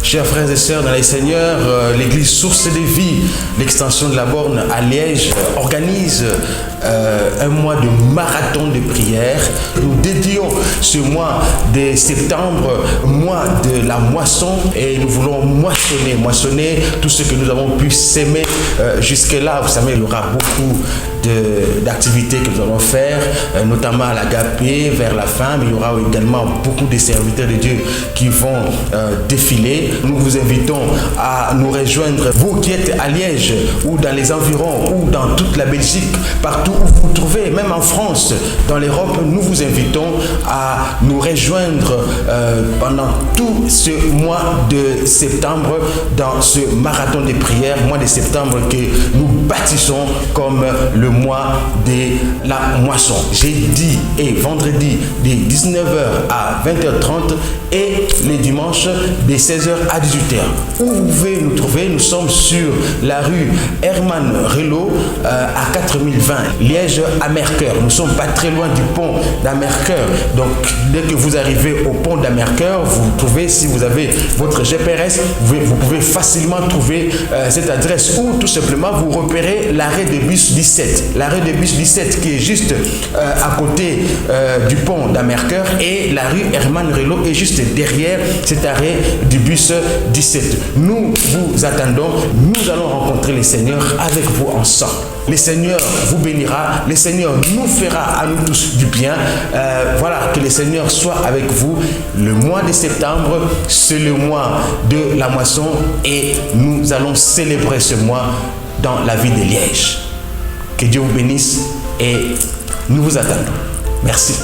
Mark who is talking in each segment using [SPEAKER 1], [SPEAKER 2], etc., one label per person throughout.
[SPEAKER 1] Chers frères et sœurs dans les Seigneurs, l'église Source de Vie, l'extension de la borne à Liège, organise un mois de marathon de prière. Nous dédions ce mois de septembre, mois de la moisson, et nous voulons moissonner tout ce que nous avons pu s'aimer jusque-là. Vous savez, il y aura beaucoup d'activités que nous allons faire, notamment à l'Agapé vers la fin, mais il y aura également beaucoup de serviteurs de Dieu qui vont défiler. Nous vous invitons à nous rejoindre, vous qui êtes à Liège ou dans les environs ou dans toute la Belgique, partout où vous vous trouvez, même en France, dans l'Europe. Nous vous invitons à nous rejoindre pendant tout ce mois de septembre dans ce marathon de prière, mois de septembre que nous bâtissons comme le mois de la moisson. Jeudi et vendredi de 19h à 20h30 et les dimanches de 16h à 18h. Où vous pouvez nous trouver, nous sommes sur la rue Herman Relo à 4020, Liège à Mercœur. Nous sommes pas très loin du pont d'Amercœur. Donc dès que vous arrivez au pont d'Amercœur, vous trouvez, si vous avez votre GPS, vous pouvez facilement trouver cette adresse, ou tout simplement vous repérez l'arrêt de bus 17. L'arrêt de bus 17 qui est juste à côté du pont d'Amercœur, et la rue Herman Relo est juste derrière cet arrêt du bus 17. Nous vous attendons, nous allons rencontrer le Seigneur avec vous ensemble. Le Seigneur vous bénira, le Seigneur nous fera à nous tous du bien. Voilà, que le Seigneur soit avec vous. Le mois de septembre, c'est le mois de la moisson, et nous allons célébrer ce mois dans la ville de Liège. Que Dieu vous bénisse et nous vous attendons. Merci.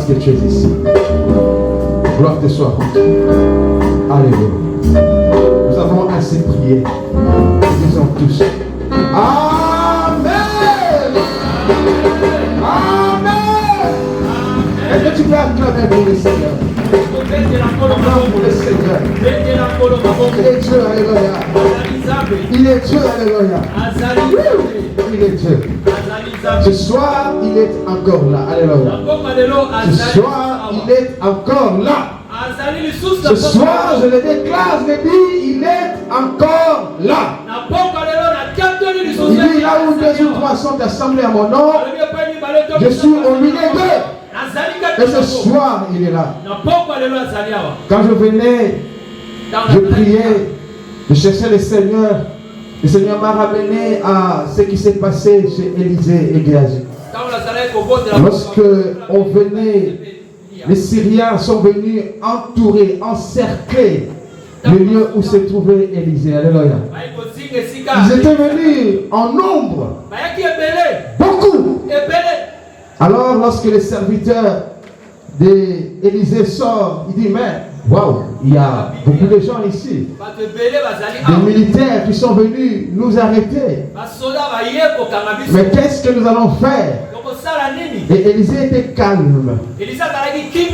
[SPEAKER 2] Que tu es ici. Gloire te soit rendue. Alléluia. Nous avons assez prié. Disons tous. Amen. Amen. Est-ce que tu peux acclamer pour le Seigneur? Acclame pour le Seigneur. Il est Dieu, alléluia. Il est Dieu, alléluia. Il est Dieu. Ce soir, il est encore là. Alléluia. Ce soir, il est encore là. Ce soir, je le déclare, je le dis, il est encore là. Il dit là où 2 ou 3 sont assemblés à mon nom, je suis au milieu d'eux. Et ce soir, il est là. Quand je venais, je priais, je cherchais le Seigneur. Le Seigneur m'a ramené à ce qui s'est passé chez Élisée et Géasi. Lorsque on venait, les Syriens sont venus entourer, encercler le lieu où se trouvait Élisée. Alléluia. Ils étaient venus en nombre, beaucoup. Alors lorsque les serviteurs d'Élisée sortent, il dit, mais waouh, il y a beaucoup de gens ici. Des militaires qui sont venus nous arrêter. Mais qu'est-ce que nous allons faire? Et Élisée était calme.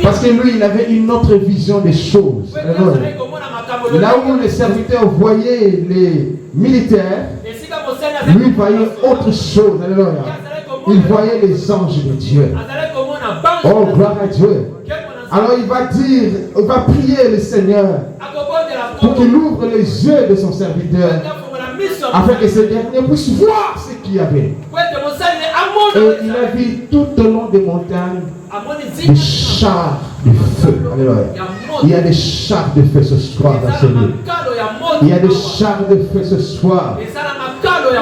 [SPEAKER 2] Parce que lui, il avait une autre vision des choses. Là où les serviteurs voyaient les militaires, lui voyait autre chose. Il voyait les anges de Dieu. Oh, gloire à Dieu. Alors il va dire, il va prier le Seigneur pour qu'il ouvre les yeux de son serviteur, afin que ce dernier puisse voir ce qu'il y avait. Et il a vu tout au long des montagnes des chars de feu. Il y a des chars de feu ce soir dans ce lieu. Il y a des chars de feu ce soir.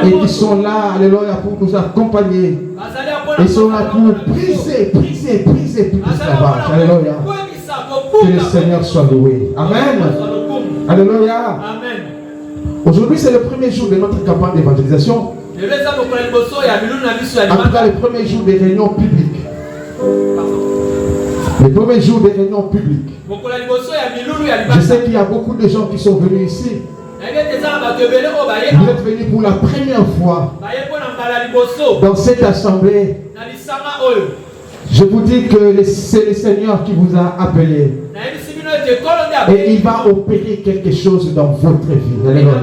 [SPEAKER 2] Et ils sont là, alléluia, pour nous accompagner. Ils sont là pour briser tout l'esclavage. Alléluia. Que le Seigneur soit loué. Amen. Alléluia. Aujourd'hui, c'est le premier jour de notre campagne d'évangélisation. En tout cas, les premiers jours des réunions publiques. Les premiers jours des réunions publiques. Je sais qu'il y a beaucoup de gens qui sont venus ici. Vous êtes venus pour la première fois dans cette assemblée. Je vous dis que c'est le Seigneur qui vous a appelé. Et il va opérer quelque chose dans votre vie. Alléluia.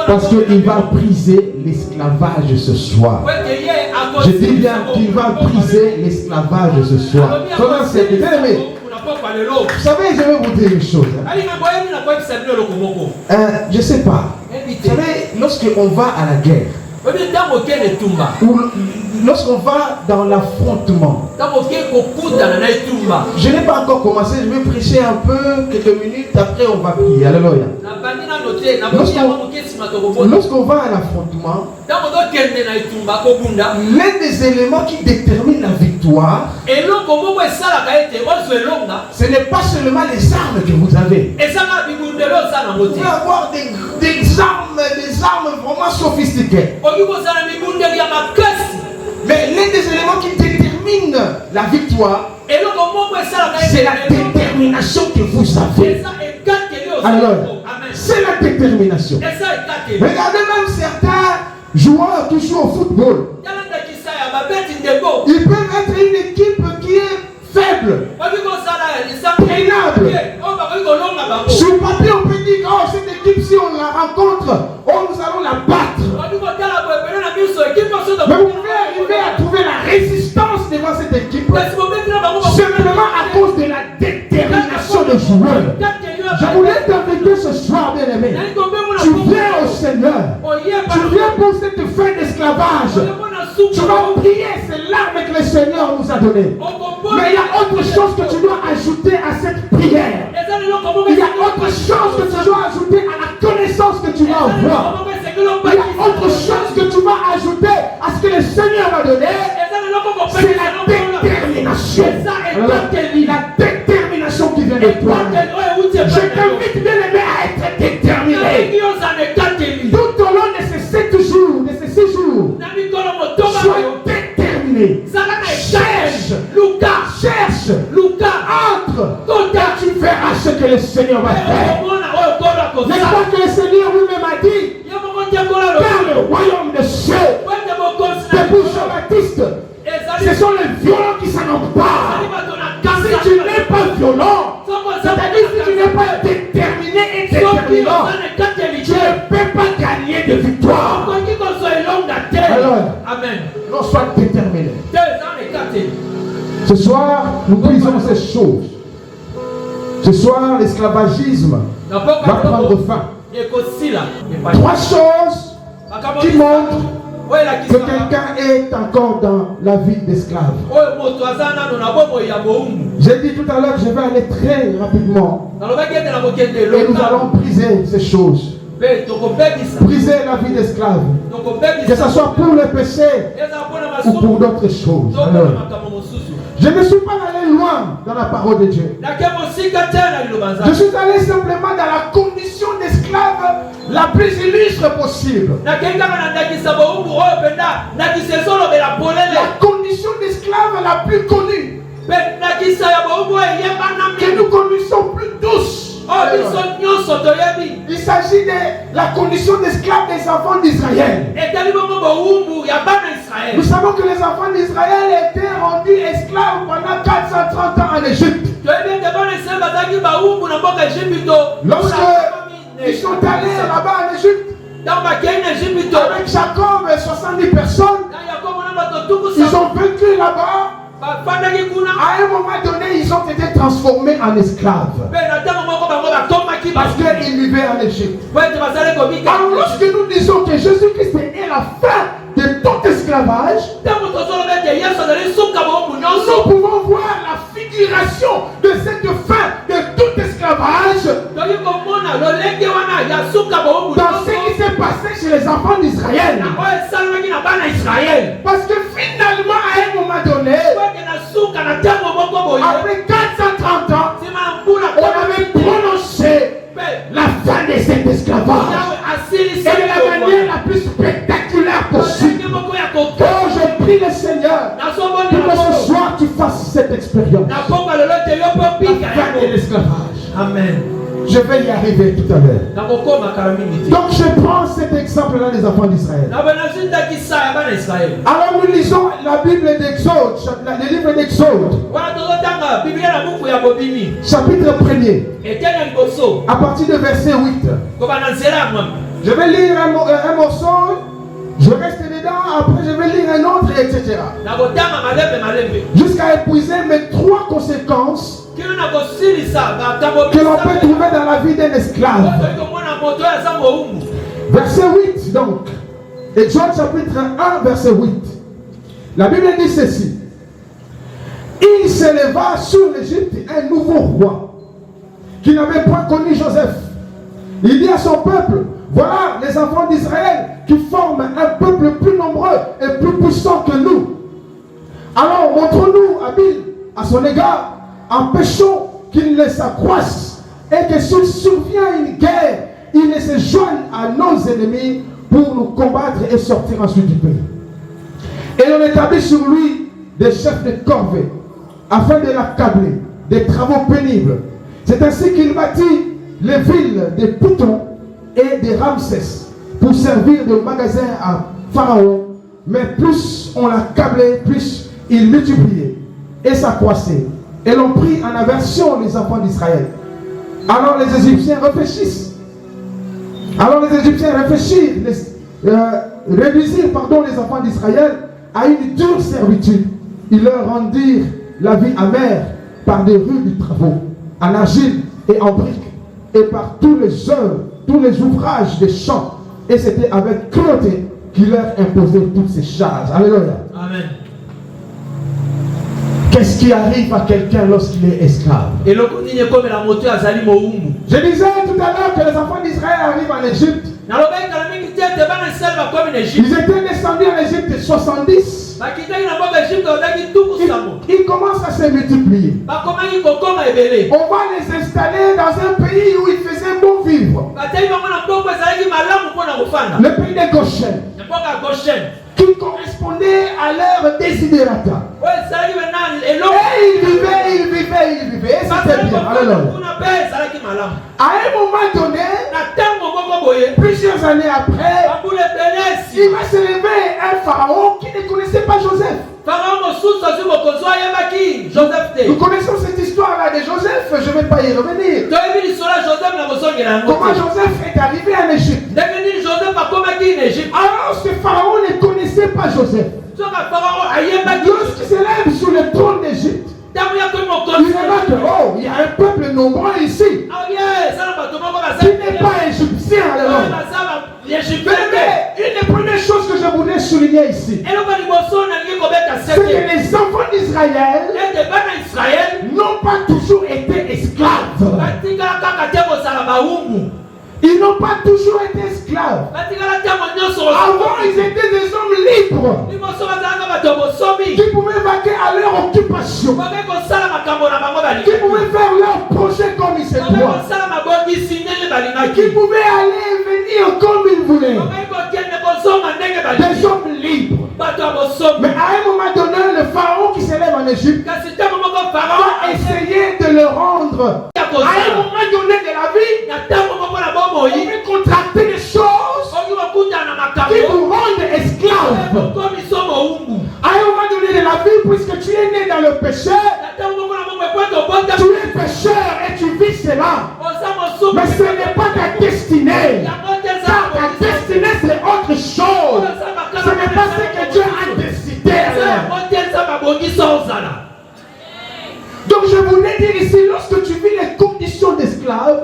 [SPEAKER 2] Parce qu'il va briser l'esclavage ce soir. Je dis bien qu'il va briser l'esclavage ce soir. Comment c'est, bien aimé? Vous savez, je vais vous dire une chose. Je ne sais pas. Vous savez, lorsqu'on va à la guerre, ou lorsqu'on va dans l'affrontement, je n'ai pas encore commencé, je vais prêcher un peu, quelques minutes, après on va prier. Alléluia. Lorsqu'on va à l'affrontement, l'un des éléments qui détermine la victoire, ce n'est pas seulement les armes que vous avez. Vous pouvez avoir des armes vraiment sophistiquées. Mais l'un des éléments qui détermine la victoire, c'est la détermination que vous avez. Alors, c'est la détermination. Regardez même certains joueurs qui jouent au football. Ils peuvent être une équipe qui est faible, traînable. Sur le papier, on peut dire, oh, cette équipe, si on la rencontre, oh, nous allons la battre. Mais vous pouvez arriver à trouver la résistance devant cette équipe simplement à cause de la détermination des joueurs. Je voulais t'inviter ce soir, bien aimé. Tu viens au Seigneur. Tu viens pour cette fin d'esclavage. Tu vas prier, c'est l'arme que le Seigneur nous a donnée. Mais il y a autre chose que tu dois ajouter à cette prière. Il y a autre chose que tu dois ajouter à la connaissance que tu vas avoir. Il y a autre chose que tu vas ajouter à ce que le Seigneur va donner. C'est la détermination. La détermination qui vient de toi. Je t'invite bien aimé à être déterminé. Tout au long de ces 7 jours, de ces 6 jours, sois déterminé. Cherche, entre, car tu verras ce que le Seigneur va faire. N'est-ce pas que le Seigneur lui-même a dit, dans le royaume de cieux, debout Jean-Baptiste, ce sont les violents qui s'en emparent. Si tu n'es pas violent, c'est-à-dire si tu n'es pas déterminé et déterminant, tu ne peux pas gagner de victoire. Alors, non, sois déterminé. Ce soir, nous brisons ces choses. Ce soir, l'esclavagisme va prendre fin. 3 choses qui montrent que quelqu'un est encore dans la vie d'esclave. J'ai dit tout à l'heure que je vais aller très rapidement. Et nous allons briser ces choses. Briser la vie d'esclave. Que ce soit pour le péché ou pour d'autres choses. Alors, je ne suis pas allé loin dans la parole de Dieu. Je suis allé simplement dans la condition d'esclave la plus illustre possible. La condition d'esclave la plus connue. Que nous connaissons plus tous. Il s'agit de la condition d'esclave des enfants d'Israël. Nous savons que les enfants d'Israël étaient rendus esclaves pendant 430 ans en Égypte. Lorsque ils sont allés là-bas en Égypte, avec Jacob et 70 personnes, ils ont vécu là-bas. À un moment donné, ils ont été transformés en esclaves. Parce qu'ils vivaient en Égypte. Alors lorsque nous disons que Jésus-Christ est la fin de tout esclavage, nous pouvons voir la figuration de cette fin de tout esclavage dans ce qui s'est passé chez les enfants d'Israël. Parce que finalement, à un moment donné, après 430 ans, on avait prononcé la fin de cet esclavage. Et de la manière la plus spectaculaire fin de l'esclavage.
[SPEAKER 3] Amen.
[SPEAKER 2] Je vais y arriver tout à l'heure. Donc je prends cet exemple-là des enfants d'Israël. Alors nous lisons la Bible d'Exode, le livre d'Exode, chapitre 1er, à partir de verset 8. Je vais lire un morceau, je reste dedans, après je vais lire un autre, etc. Jusqu'à épuiser mes 3 conséquences que l'on peut trouver dans la vie d'un esclave. Verset 8 donc. Exode chapitre 1 verset 8. La Bible dit ceci. Il s'éleva sur l'Égypte un nouveau roi qui n'avait point connu Joseph. Il dit à son peuple, voilà les enfants d'Israël qui forment un peuple plus nombreux et plus puissant que nous. Alors montrons-nous habiles à son égard, empêchons qu'il ne s'accroisse et que s'il survient une guerre, il ne se joigne à nos ennemis pour nous combattre et sortir ensuite du pays. Et l'on établit sur lui des chefs de corvée afin de l'accabler des travaux pénibles. C'est ainsi qu'il bâtit les villes des Poutons et des Ramsès pour servir de magasin à Pharaon. Mais plus on l'accablait, plus il multipliait et s'accroissait. Et l'on prit en aversion les enfants d'Israël. Alors les Égyptiens réfléchissent. Réduisirent les enfants d'Israël à une dure servitude. Ils leur rendirent la vie amère par des rudes travaux, en argile et en briques, et par tous les œuvres, tous les ouvrages des champs. Et c'était avec cruauté qu'il leur imposait toutes ces charges. Alléluia.
[SPEAKER 3] Amen.
[SPEAKER 2] Qu'est-ce qui arrive à quelqu'un lorsqu'il est esclave? Je disais tout à l'heure que les enfants d'Israël arrivent en Égypte. Ils étaient descendus en Égypte 70. Ils commencent à se multiplier. On va les installer dans un pays où il faisait bon vivre. Le pays de Goshen, qui correspondait à leur desiderata. Et ils vivaient. Et c'était bien. À un moment donné, plusieurs années après, il va se lever un pharaon qui ne connaissait pas Joseph. Nous connaissons cette histoire-là de Joseph, je ne vais pas y revenir. Comment Joseph est arrivé en Égypte. Alors ce pharaon ne connaissait pas Joseph. Lorsqu'il se lève sur le trône d'Égypte, il remarque, oh, il y a un peuple nombreux ici qui n'est pas égyptien. Une des premières choses que je voulais souligner ici, c'est que les enfants d'Israël n'ont pas toujours été esclaves. Ils n'ont pas toujours été esclaves. Avant, ils étaient des hommes libres qui pouvaient vaquer à leur occupation, qui pouvaient faire leurs projets comme ils se doivent, qui pouvaient aller et venir comme ils voulaient. Des hommes libres. Mais à un moment donné, le pharaon qui s'élève en Égypte va essayer de le rendre. À un moment donné de la vie, on veut contracter des choses qui vous rendent esclaves. À un moment donné de la vie, puisque tu es né dans le péché, tu es pécheur et tu vis cela. Mais ce n'est pas ta destinée. Ta destinée, c'est autre chose. Ce n'est pas ce que Dieu a décidé. Donc je voulais dire ici, lorsque tu vis les conditions d'esclave,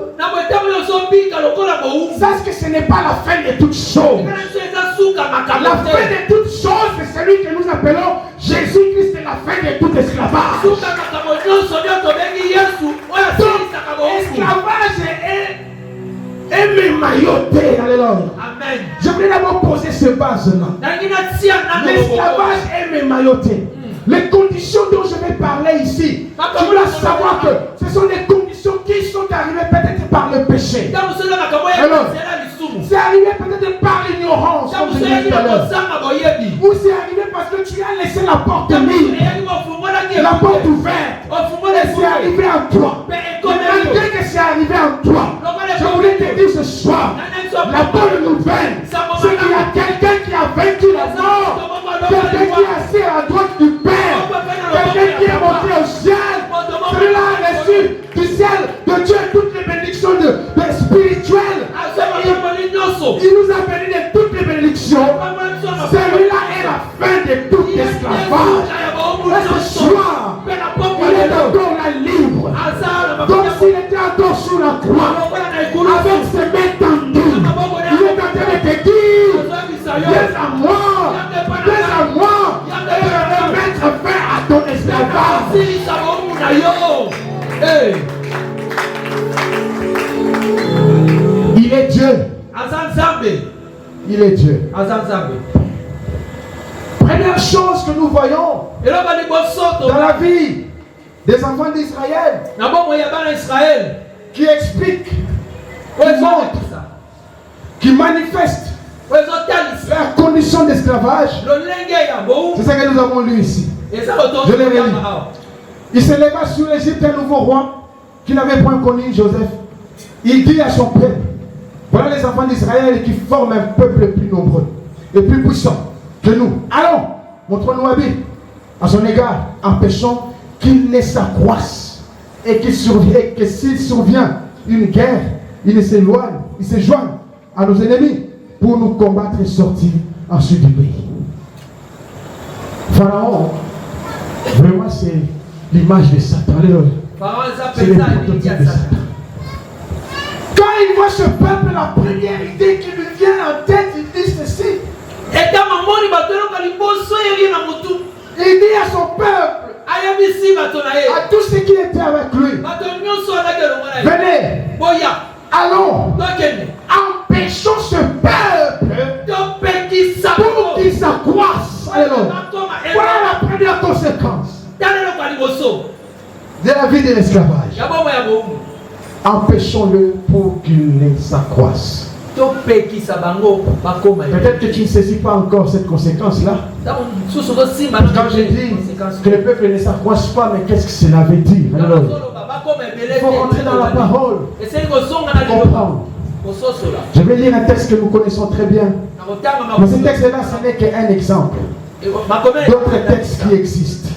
[SPEAKER 2] sache que ce n'est pas la fin de toutes choses. La fin de toutes choses, c'est celui que nous appelons Jésus-Christ, c'est la fin de tout esclavage. L'esclavage est mémailloté. Alléluia. Je voulais d'abord poser ce base-là. L'esclavage est mémailloté. Les conditions dont je vais parler ici, tu dois savoir que ce sont des conditions qui sont arrivées peut-être par le péché. Alors, c'est arrivé peut-être par l'ignorance, comme je disais tout à l'heure. Ou c'est arrivé parce que tu as laissé la porte libre. la porte ouverte. Et c'est arrivé en toi. Malgré que c'est arrivé en toi, je voulais te dire ce soir, la bonne nouvelle, c'est qu'il y a quelqu'un qui a vaincu la mort. Quelqu'un qui est assis à la droite du Père. Quelqu'un qui est monté au ciel. Celui-là a reçu du ciel de Dieu toutes les bénédictions spirituelles. Il nous a béni de toutes les bénédictions. Celui-là est la fin de tout esclavage. Et ce soir, il est encore là libre. Comme s'il était encore sur la croix. Avec ses mains tendues. Il est en train de te dire, viens à moi. Viens à moi. Et je vais mettre fin à ton esclavage. Il est Dieu. Il est Dieu. Première chose que nous voyons dans la vie des enfants d'Israël, qui explique, qui montre, qui manifeste la condition d'esclavage, c'est ça que nous avons lu ici. Je l'ai lu. Il se leva sur l'Égypte un nouveau roi qui n'avait point connu Joseph. Il dit à son peuple, voilà les enfants d'Israël qui forment un peuple plus nombreux et plus puissant que nous. Allons, montrons-nous habile à son égard, empêchons qu'il ne s'accroisse et que s'il survient une guerre, il se joigne à nos ennemis pour nous combattre et sortir ensuite du pays. Pharaon, vraiment c'est l'image de Satan. C'est le prototype de Satan. Quand il voit ce peuple, la première idée qui lui vient en tête, il dit ceci. Il dit à son peuple, à tous ceux qui étaient avec lui, venez, allons, empêchons ce peuple pour qu'il s'accroisse. Voilà la première conséquence de la vie de l'esclavage. Empêchons-le pour qu'il ne s'accroisse. Peut-être que tu ne saisis pas encore cette conséquence-là. Quand j'ai dit que le peuple ne s'accroisse pas, mais qu'est-ce que cela veut dire? Alors, il faut rentrer dans la parole. Comprendre. Je vais lire un texte que nous connaissons très bien. Mais ce texte-là, ce n'est qu'un exemple d'autres textes qui existent.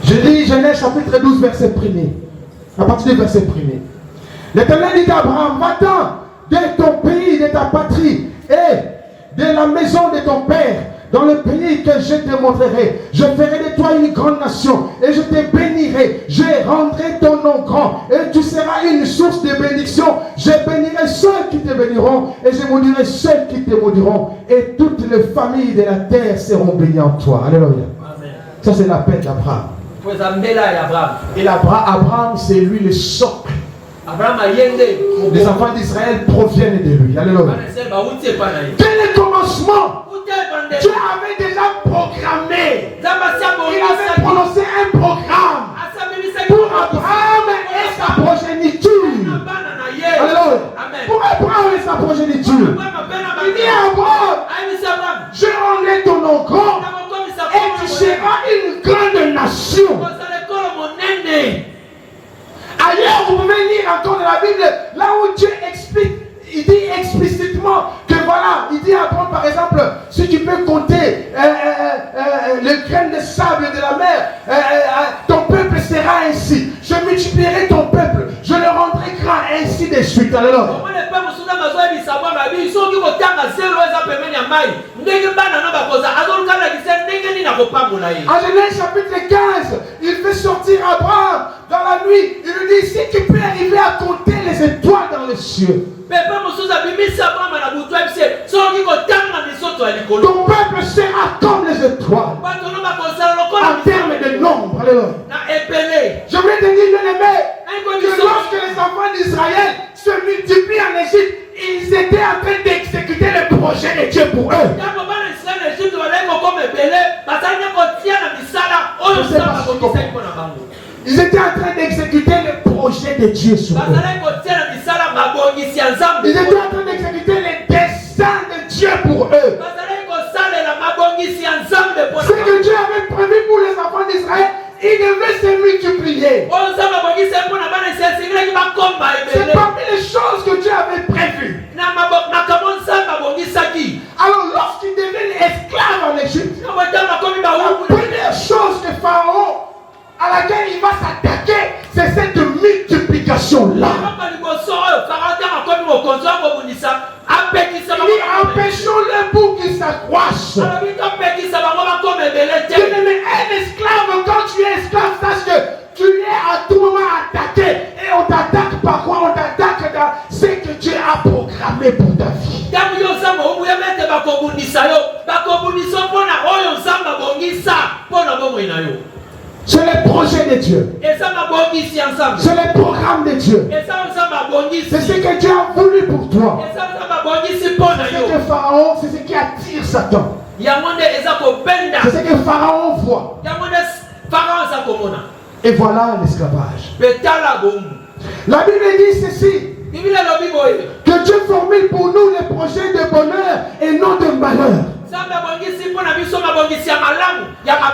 [SPEAKER 2] Je lis Genèse chapitre 12, verset 1er. À partir du verset 1er. L'Éternel dit à Abraham, va-t'en de ton pays, de ta patrie et de la maison de ton père, dans le pays que je te montrerai. Je ferai de toi une grande nation et je te bénirai. Je rendrai ton nom grand et tu seras une source de bénédiction. Je bénirai ceux qui te béniront et je maudirai ceux qui te maudiront. Et toutes les familles de la terre seront bénies en toi. Alléluia. Ça c'est l'appel d'Abraham. Et Abraham, c'est lui le socle. Les enfants d'Israël proviennent de lui. Alléluia. Dès le commencement, Dieu avait déjà programmé. Il avait prononcé un programme pour Abraham et sa progéniture. Alléluia. Pour Abraham et sa progéniture. Il dit à Abraham, je rendrai ton nom grand et tu seras une grande nation. Ailleurs, vous pouvez lire encore dans la Bible, là où Dieu explique, il dit explicitement que voilà, il dit à Abraham par exemple, si tu peux compter le grain de sable de la mer, ton peuple sera ainsi. Je multiplierai ton peuple, je le rendrai grand, ainsi de suite. Alléluia. En Genèse chapitre 15, il fait sortir Abraham dans la nuit. Il lui dit, si tu peux arriver à compter les étoiles dans les cieux, ton peuple sera comme les étoiles en termes de nombre. Alléluia. Je voulais te dire, bien-aimé, que lorsque les enfants d'Israël se multiplient en Égypte, ils étaient en train d'exécuter le projet de Dieu pour eux. Ils étaient en train d'exécuter le projet de Dieu sur eux. Ils étaient en train d'exécuter les desseins de Dieu pour eux. Ce que Dieu avait prévu pour les enfants enfants d'Israël, ils devaient se multiplier. C'est parmi les choses que Dieu avait prévues. Alors lorsqu'ils deviennent esclaves en Égypte, la première chose que Pharaon, à laquelle il va s'attaquer, c'est cette multiplication-là. Empêchons-le pour qu'il s'accroisse. Mais un esclave, quand tu es esclave, sache que tu es à tout moment attaqué. Et on t'attaque par quoi? On t'attaque dans ce que Dieu a programmé pour ta vie. C'est les projets de Dieu. C'est les programmes de Dieu. C'est ce que Dieu a voulu pour toi. C'est que Pharaon, c'est ce qui attire Satan. C'est ce que Pharaon voit. Et voilà l'esclavage. La Bible dit ceci, que Dieu formule pour nous les projets de bonheur et non de malheur.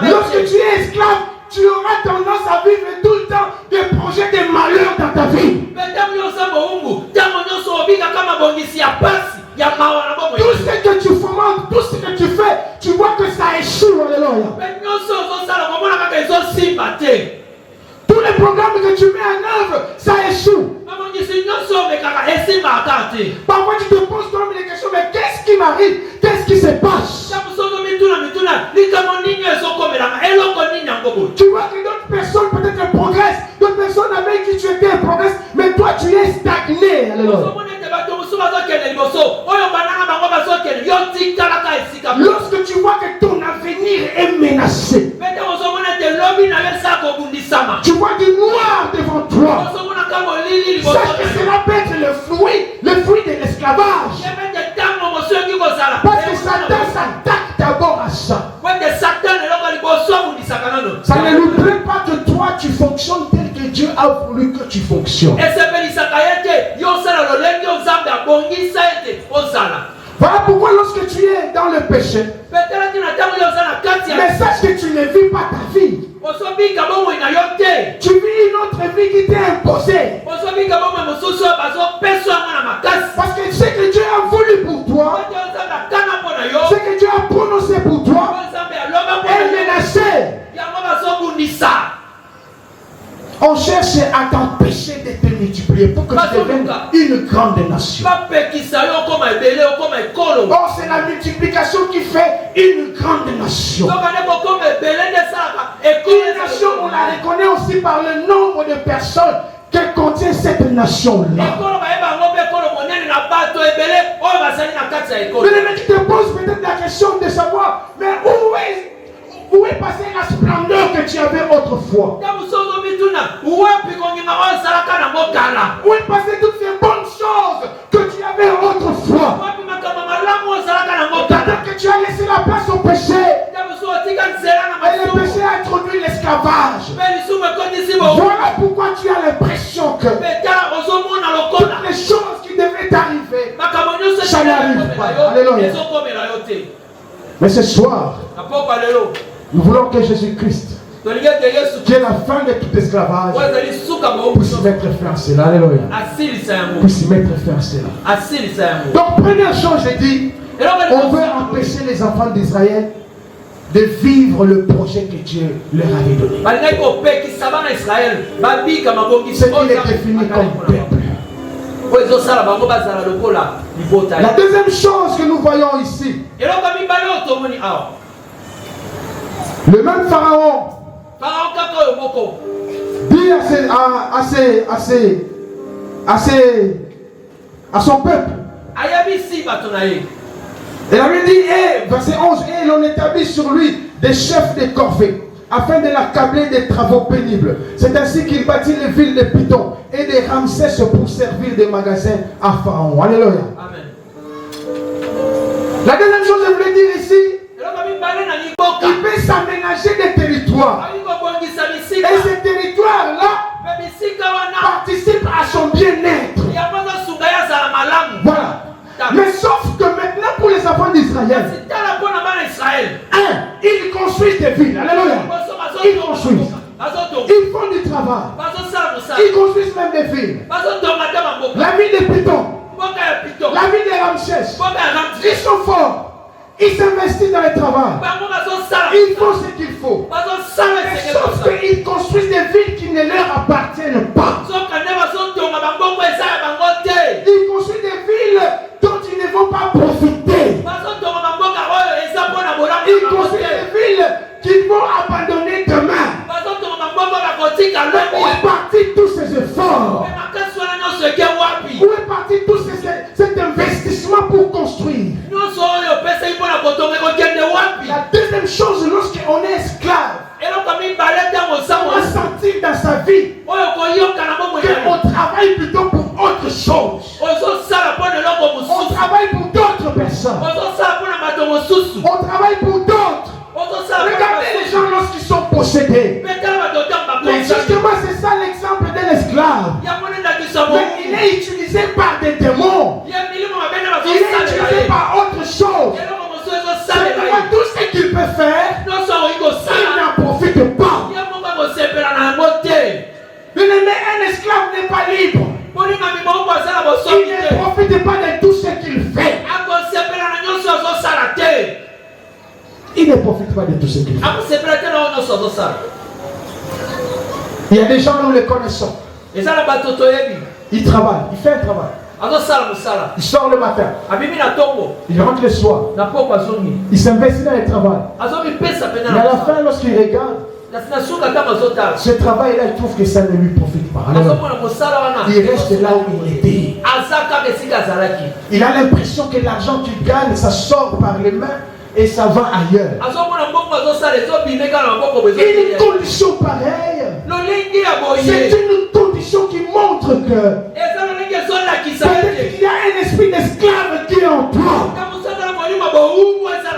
[SPEAKER 2] Lorsque tu es esclave, tu auras tendance à vivre tout le temps des projets de malheur dans ta vie. Tout ce que tu fomentes, tout ce que tu fais, tu vois que ça échoue. Alléluia. Tous les programmes que tu mets en œuvre, ça échoue. Parfois tu te poses toi-même des questions, mais qu'est-ce qui m'arrive? Qu'est-ce qui se passe? Tu vois que d'autres personnes peut-être progressent, d'autres personnes avec qui tu étais progressent, mais toi tu es stagné. Alléluia. Lorsque tu vois que ton avenir est menacé, tu vois du noir devant toi, sache que cela peut être le fruit de l'esclavage. Parce que Satan s'attaque d'abord à ça. Ça ne nous plaît pas que toi tu fonctionnes tel que Dieu a voulu que tu fonctionnes. Voilà pourquoi lorsque tu es dans le péché, mais sache que tu ne vis pas ta vie. Tu vis une autre vie qui t'est imposée. Parce que ce que Dieu a voulu pour toi, ce que Dieu a prononcé pour toi, est menacé. On cherche à t'empêcher de te multiplier pour que tu deviennes une grande nation. Or, c'est la multiplication qui fait une grande nation. Une nation, on la reconnaît aussi par le nombre de personnes que contient cette nation-là. Mais tu te poses peut-être la question de savoir, mais où est passée la splendeur que tu avais autrefois? Où est passée toutes ces bonnes choses que tu avais autrefois? Peut-être que tu as laissé la place au péché. Et le péché a introduit l'esclavage. Voilà pourquoi tu as l'impression que toutes les choses qui devaient t'arriver, ça n'arrive pas. Alléluia. Mais ce soir, nous voulons que Jésus-Christ, qui est la fin de tout esclavage, puisse mettre fin à cela. Alléluia. Puisse mettre fin à cela. Donc, première chose, j'ai dit, on veut empêcher les enfants d'Israël de vivre le projet que Dieu leur avait donné. Ce qu'il est défini comme peuple. La deuxième chose que nous voyons ici, le même Pharaon dit à son peuple, et la Bible dit, verset 11, et l'on établit sur lui des chefs de corvée, afin de l'accabler des travaux pénibles. C'est ainsi qu'il bâtit les villes de Python et de Ramsès pour servir de magasin à Pharaon. Alléluia. Amen. La deuxième chose que je voulais dire ici, il peut s'aménager des territoires. Et ces territoires-là participent à son bien-être. Voilà. Mais sauf que maintenant pour les enfants d'Israël, ils construisent des villes. Alléluia. Ils construisent. Ils font du travail. Ils construisent même des villes. La ville de Python. La ville de Ramsès. Ils sont forts. Ils s'investissent dans le travail. Ils font ce qu'il faut. Sauf qu'ils construisent des villes qui ne leur appartiennent pas. Ils construisent des villes dont ils ne vont pas profiter. Ils construisent des villes qu'ils vont abandonner demain. Où est parti tous ces efforts? Où est parti tout cet investissement pour construire? La deuxième chose, lorsqu'on est esclave, on va sentir dans sa vie qu'on travaille plutôt pour autre chose. On travaille pour d'autres personnes. On travaille pour d'autres. Regardez les gens lorsqu'ils sont possédés. Mais justement, c'est ça l'exemple d'un esclave. Mais il est utilisé par des démons. Il est utilisé par autre chose. C'est tout ce qu'il peut faire, il n'en profite pas. Bien-aimé, un esclave n'est pas libre. Il ne profite pas de tout ce qu'il fait. Il ne profite pas de tout ce qu'il fait. Il y a des gens, nous les connaissons. Il travaille, il fait un travail. Il sort le matin. Il rentre le soir. Il s'investit dans le travail. Mais à la fin, lorsqu'il regarde, ce travail-là, il trouve que ça ne lui profite pas. Alors, il reste là où il était. Il a l'impression que l'argent qu'il gagne, ça sort par les mains et ça va ailleurs. Une condition pareille, c'est une condition qui montre que peut-être qu'il y a un esprit d'esclave qui est en toi.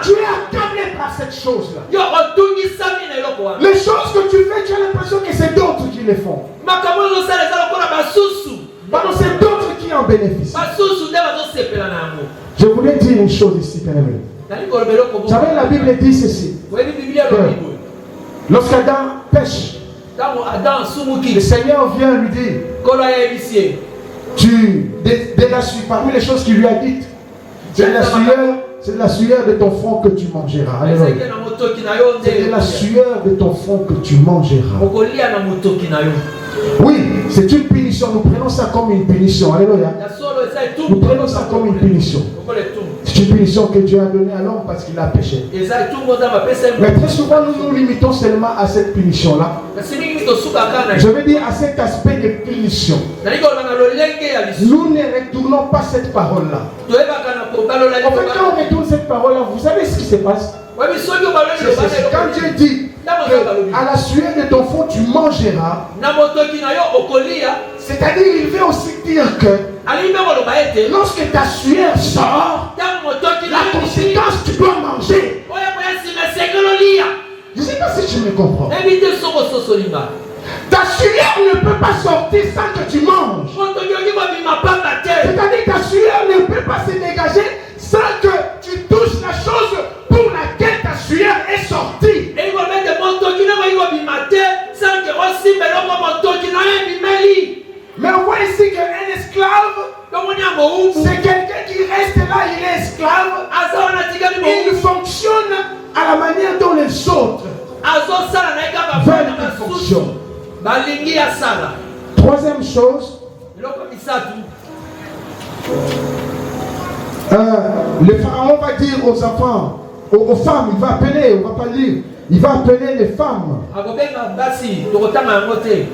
[SPEAKER 2] Tu es accablé par cette chose-là. Les choses que tu fais, tu as l'impression que c'est d'autres qui les font. C'est d'autres qui en bénéficient. Je voulais dire une chose ici, bien-aimé. Vous savez, la Bible dit ceci. Lorsqu'Adam pêche, le Seigneur vient lui dire, de la sueur, parmi les choses qu'il lui a dites, c'est de la sueur de ton front que tu mangeras. C'est de la sueur de ton front que tu mangeras. Oui, c'est une punition. Nous prenons ça comme une punition. Alléluia. Nous prenons ça comme une punition. C'est une punition que Dieu a donnée à l'homme parce qu'il a péché. Mais très souvent, nous nous limitons seulement à cette punition-là. Je veux dire à cet aspect de punition. Nous ne retournons pas cette parole-là. En fait, quand on retourne cette parole-là, vous savez ce qui se passe? Quand Dieu dit à la sueur de ton front tu mangeras, c'est-à-dire il veut aussi dire que lorsque ta sueur sort, la conséquence tu dois manger. Je ne sais pas si tu me comprends. Ta sueur ne peut pas sortir sans que tu manges. C'est-à-dire ta sueur ne peut pas se dégager sans que tu touches la chose pour laquelle ta sueur est sortie. Mais on voit ici qu'un esclave, c'est quelqu'un qui reste là, il est esclave. Il fonctionne à la manière dont les autres veulent qu'il fonctionne. Troisième chose, le pharaon va dire aux enfants, aux femmes, il va appeler, on va pas lire, il va appeler les femmes.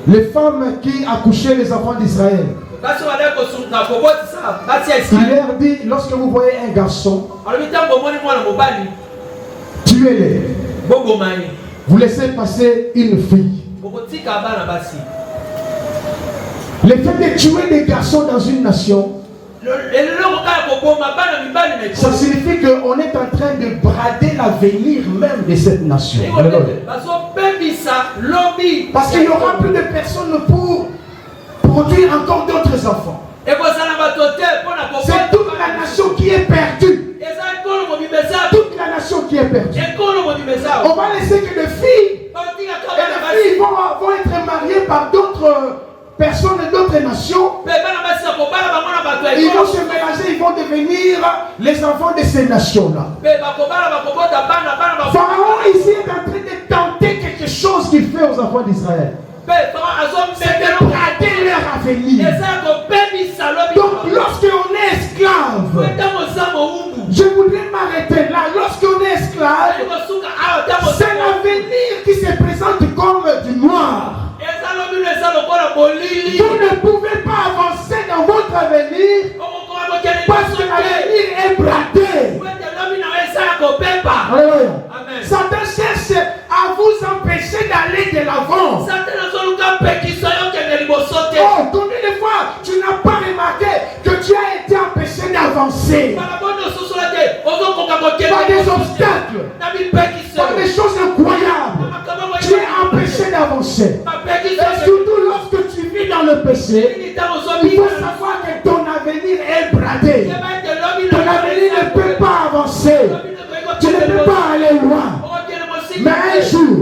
[SPEAKER 2] Les femmes qui accouchaient les enfants d'Israël. Il leur dit, lorsque vous voyez un garçon, tuez-les. Vous laissez passer une fille. Le fait de tuer des garçons dans une nation, ça signifie qu'on est en train de brader l'avenir même de cette nation. Parce qu'il n'y aura plus de personnes pour produire encore d'autres enfants. C'est toute la nation qui est perdue. Toute la nation qui est perdue. On va laisser que des filles. Et filles vont être mariées par d'autres personnes et d'autres nations. Ils vont se mélanger, ils vont devenir les enfants de ces nations-là. Pharaon ici est en train de tenter quelque chose qu'il fait aux enfants d'Israël. C'est de brader leur avenir. Donc lorsqu'on est esclave, je voudrais m'arrêter là. Lorsqu'on est esclave, c'est l'avenir qui se présente comme du noir. Vous ne pouvez pas avancer dans votre avenir parce que l'avenir est bradé. Satan cherche à vous empêcher d'aller de l'avant. Oh, combien de fois tu n'as pas remarqué que tu as été empêché d'avancer par des obstacles, par des choses incroyables. Tu es empêché d'avancer. Et surtout lorsque tu vis dans le péché, il faut savoir que ton avenir est bradé. Ton avenir ne peut pas avancer. Tu ne peux pas aller loin. Mais un jour,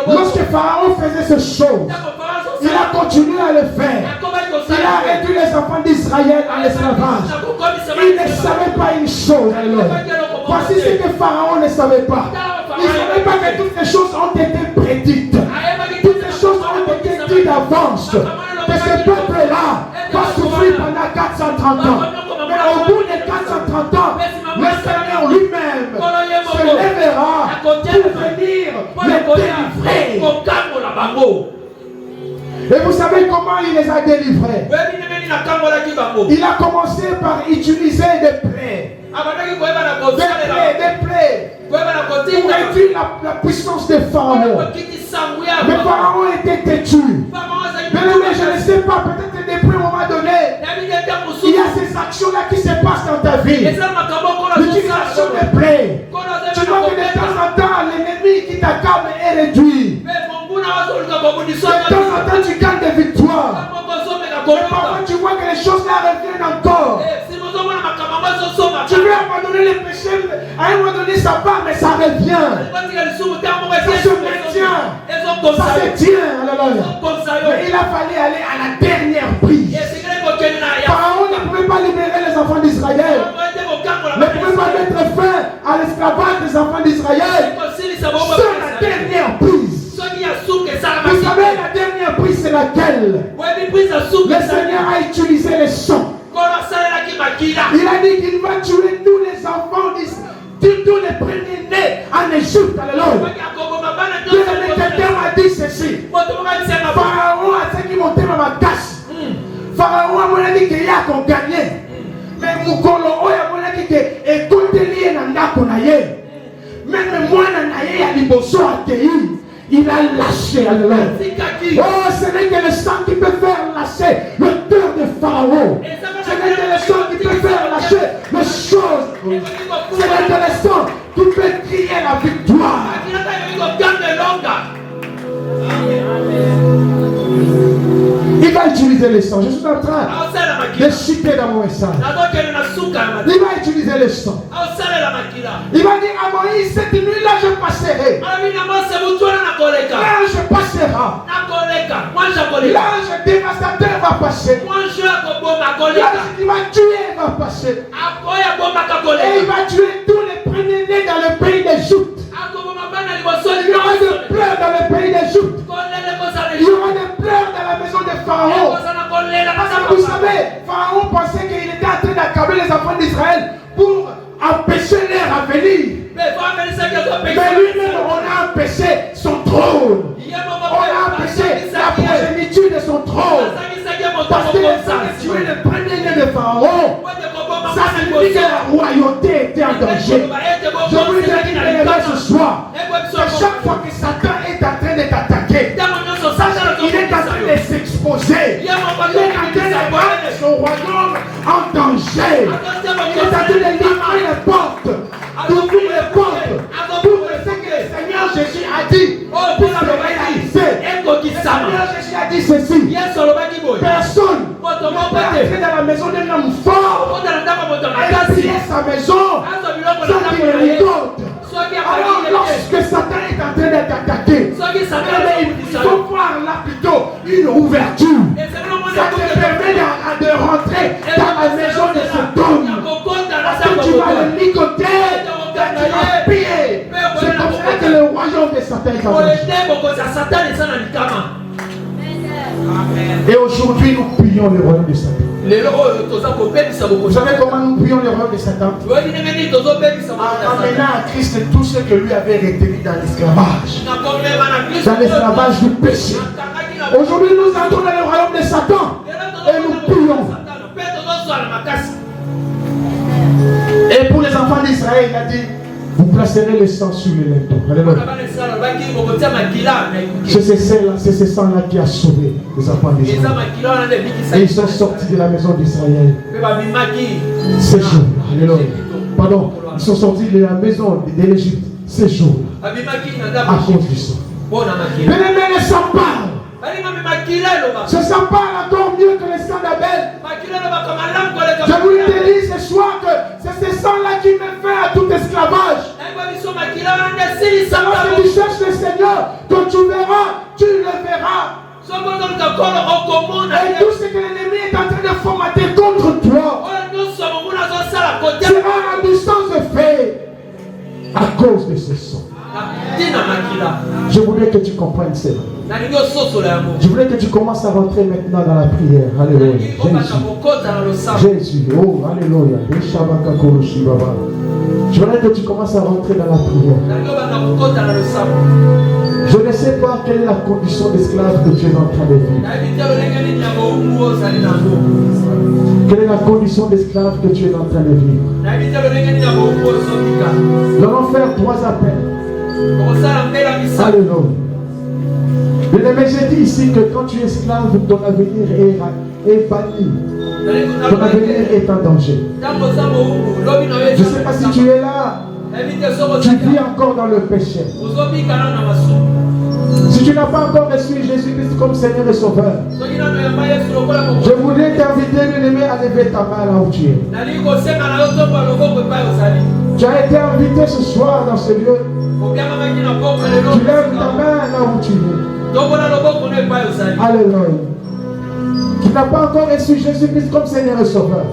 [SPEAKER 2] lorsque Pharaon faisait ce chose, il a continué à le faire. Il a réduit les enfants d'Israël à l'esclavage. Il ne savait pas une chose. Voici ce que Pharaon ne savait pas. Il ne savait pas que toutes ces choses ont été prédites. Toutes ces choses ont été dites d'avance. Que ce peuple-là va souffrir pendant 430 ans. Mais au bout des 430 ans, le Seigneur lui-même se lèvera pour venir les délivrer. Et vous savez comment il les a délivrés? Il a commencé par utiliser des plaies. Des plaies pour réduire la puissance de Pharaon. Mais Pharaon était têtu. Mais je ne sais pas, peut-être depuis un moment donné, il y a ces actions-là qui se passent dans ta vie. L'utilisation des plaies. Tu vois que de temps en temps, l'ennemi qui t'accable est réduit. De temps en temps, tu gagnes des victoires. Mais parfois, tu vois que les choses là reviennent encore. Tu veux abandonner les péchés, à un moment donné ça part, mais ça revient. Ça se maintient. Ça se tient. Mais il a fallu aller à la dernière prise. Pharaon ne pouvait pas libérer les enfants d'Israël. Ne pouvait pas mettre fin à l'esclavage des enfants d'Israël. C'est la dernière prise. Vous savez, la dernière prise, c'est laquelle? Le Seigneur a utilisé les sons. Il a dit qu'il va tuer tous les enfants, tous les premiers-nés en Égypte. Alléluia. Quelqu'un m'a dit ceci. Pharaon a dit qu'il montait dans ma casse. Pharaon a dit qu'il y a qu'on gagnait. Mais Moukolo a dit que écoutez lié dans Nakonaye. Même moi, Nanaye a dit bonsoir à Théi. Il a lâché. Alléluia. Oh, ce n'est que le sang qui peut faire lâcher le cœur de Pharaon. Ce n'est que le sang qui peut faire lâcher les choses. Ce n'est que le sang qui peut crier la victoire. Il va utiliser le sang. Je suis en train de chuter dans mon message. Il va utiliser le sang. Il va dire à Moïse, cette nuit-là je passerai. L'ange passera. L'ange dévastateur va passer. L'ange qui va tuer va passer. Et il va tuer tous les premiers-nés dans le pays d'Égypte. Il y aura des pleurs dans le pays d'Égypte. Il y aura des pleurs dans la maison de Pharaon. Parce que vous savez, Pharaon pensait qu'il était en train d'accabler les enfants d'Israël pour empêcher leur avenir. Mais lui-même, on a empêché son trône. On a empêché la progéniture de son trône. Parce que les gens qui tuaient le premier-né de Pharaon, ça signifie que la royauté était en danger. Je vous le dis ce soir, que chaque fois que Satan est en train de t'attaquer, il est en train de s'exposer. Il est en train de mettre son royaume en danger. Il est en train de livrer les portes, d'ouvrir les portes pour que ce que le Seigneur Jésus a dit puisse se réaliser. Le Seigneur Jésus a dit ceci. Personne ne peut entrer dans la maison d'un homme fort et piller sa maison sans qu'il le récolte. Alors lorsque Satan est en train de t'attaquer, il une ouverture. Ça te permet de rentrer dans la maison de cet homme. Parce que tu vas le ligoter, tu vas piller. C'est comme ça que le royaume de Satan est avancé. Et aujourd'hui, nous prions le royaume de Satan. Vous savez comment nous prions le royaume de Satan? En amenant à Christ tout ce que lui avait retenu dans l'esclavage. Dans l'esclavage du péché. Aujourd'hui, nous entrons dans le royaume de Satan. Et nous prions. Et pour les enfants d'Israël, il a dit: vous placerez le sang sur les linteaux. Alléluia. C'est ce sang-là qui a sauvé les enfants d'Israël. Et ils sont sortis de la maison d'Israël. Ces jours. Alléluia. Pardon. Ils sont sortis de la maison de l'Égypte. Ces jours. À cause du sang. Bien-aimé, le sang parle. Ce sang parle encore mieux que le sang d'Abel. Je voulais te dire ce soir que c'est ce sang-là qui met fin à tout esclavage. Lorsque tu cherches le Seigneur, quand tu verras, tu le verras. Et tout ce que l'ennemi est en train de formater contre toi sera en distance de fait à cause de ce sang. Je voulais que tu comprennes cela. Je voulais que tu commences à rentrer maintenant dans la prière. Alléluia. Jésus. Oh, alléluia. Je voulais que tu commences à rentrer dans la prière. Je ne sais pas quelle est la condition d'esclave que tu es en train de vivre. Quelle est la condition d'esclave que tu es en train de vivre? Nous allons faire 3 appels. Alléluia. Mais j'ai dit ici que quand tu es esclave, ton avenir est banni. Ton avenir est en danger. Je ne sais pas si tu es là. Tu vis encore dans le péché. Si tu n'as pas encore reçu Jésus-Christ comme Seigneur et Sauveur, je voudrais t'inviter, bien-aimé, à lever ta main là où tu es. Tu as été invité ce soir dans ce lieu. Tu lèves ta main là où tu es. Alléluia. Tu n'as pas encore reçu Jésus-Christ comme Seigneur et Sauveur.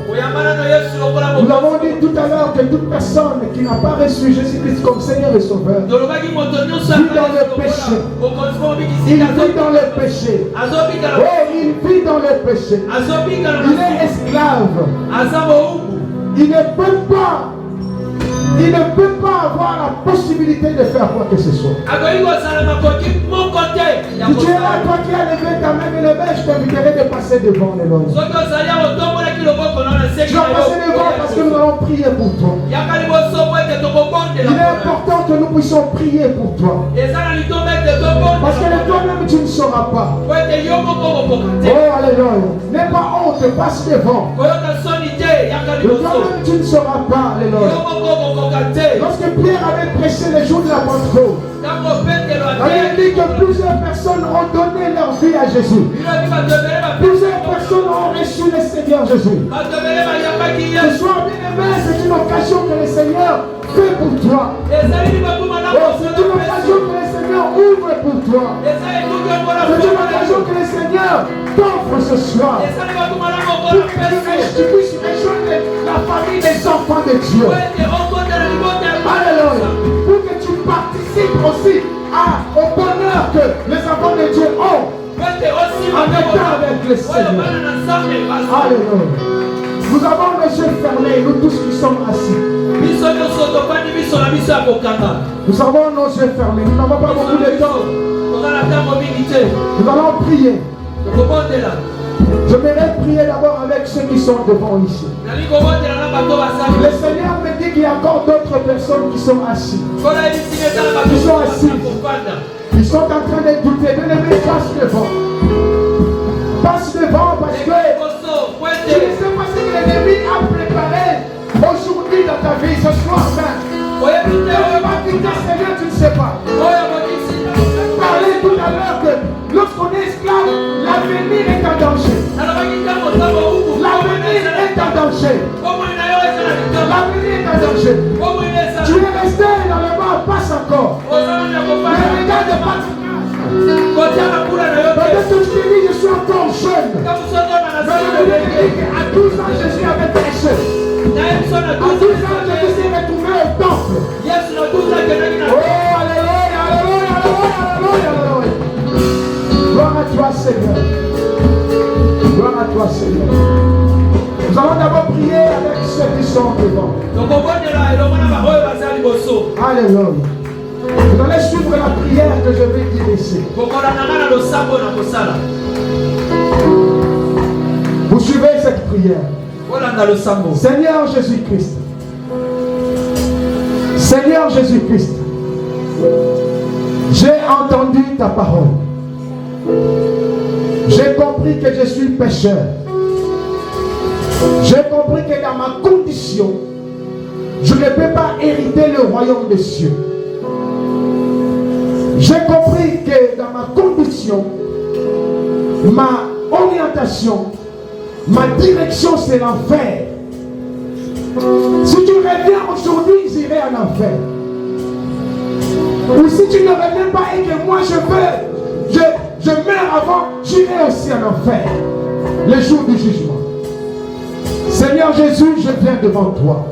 [SPEAKER 2] Nous avons dit tout à l'heure que toute personne qui n'a pas reçu Jésus-Christ comme Seigneur et Sauveur vit dans le péché. Il vit dans le péché. Oh, il vit dans le péché. Il est esclave. Il ne peut pas avoir la possibilité de faire quoi que ce soit. Si tu es là, toi qui as levé ta main, je t'inviterai de passer devant les lois. Tu vas passer devant parce que nous allons prier pour toi. Il est important que nous puissions prier pour toi. Parce que toi-même tu ne sauras pas. Oh, alléluia. N'aie pas honte, passe devant. Toi-même tu ne sauras pas, alléluia. Lorsque Pierre avait prêché les jours de la Pentecôte, il a dit que plusieurs personnes ont donné leur vie à Jésus. Plusieurs personnes ont reçu le Seigneur Jésus. Ce soir, bien-aimé, c'est une occasion que le Seigneur fait pour toi. C'est une occasion que le Seigneur ouvre pour toi. C'est une occasion que le Seigneur t'offre ce soir. Pour que tu puisses rejoindre la famille des enfants de Dieu. Alléluia. Pour que tu participes aussi au bonheur que les enfants de Dieu ont en étant avec le Seigneur. Alléluia. Nous avons les yeux fermés, nous tous qui sommes assis. Nous avons nos yeux fermés, nous n'avons pas beaucoup de temps. Nous allons prier. Je vais prier d'abord avec ceux qui sont devant ici. Le Seigneur me dit qu'il y a encore d'autres personnes qui sont assis. Qui sont assis. Ils sont en train de douter. Bien-aimé, passe devant. Passe devant parce que tu ne sais pas ce que l'ennemi a préparé aujourd'hui dans ta vie, ce soir même. Ne va pas quitter Seigneur, tu ne sais pas. Je parlais tout à l'heure que lorsqu'on est esclave, l'avenir est en danger. L'avenir est en danger. L'avenir est en danger. Tu es resté dans le bas, passe encore. Mais regarde pas. Peut-être que tu te dis, je encore jeune. Mais le dit qu'à 12 ans, Jésus avait péché. À 12 ans, Jésus s'est retrouvé au temple. Oh, alléluia, alléluia, alléluia, alléluia. Gloire à toi, Seigneur. Gloire à toi, Seigneur. Nous allons d'abord prier avec ceux qui sont devant. Alléluia. Vous allez suivre la prière que je vais dire ici. Vous suivez cette prière. Seigneur Jésus-Christ. Seigneur Jésus-Christ. J'ai entendu ta parole. J'ai compris que je suis pécheur. J'ai compris que dans ma condition, je ne peux pas hériter le royaume des cieux. J'ai compris que dans ma condition, ma orientation, ma direction, c'est l'enfer. Si tu reviens aujourd'hui, j'irai en enfer. Ou si tu ne reviens pas et que moi je meurs avant, j'irai aussi en enfer. Le jour du jugement. Seigneur Jésus, je viens devant toi.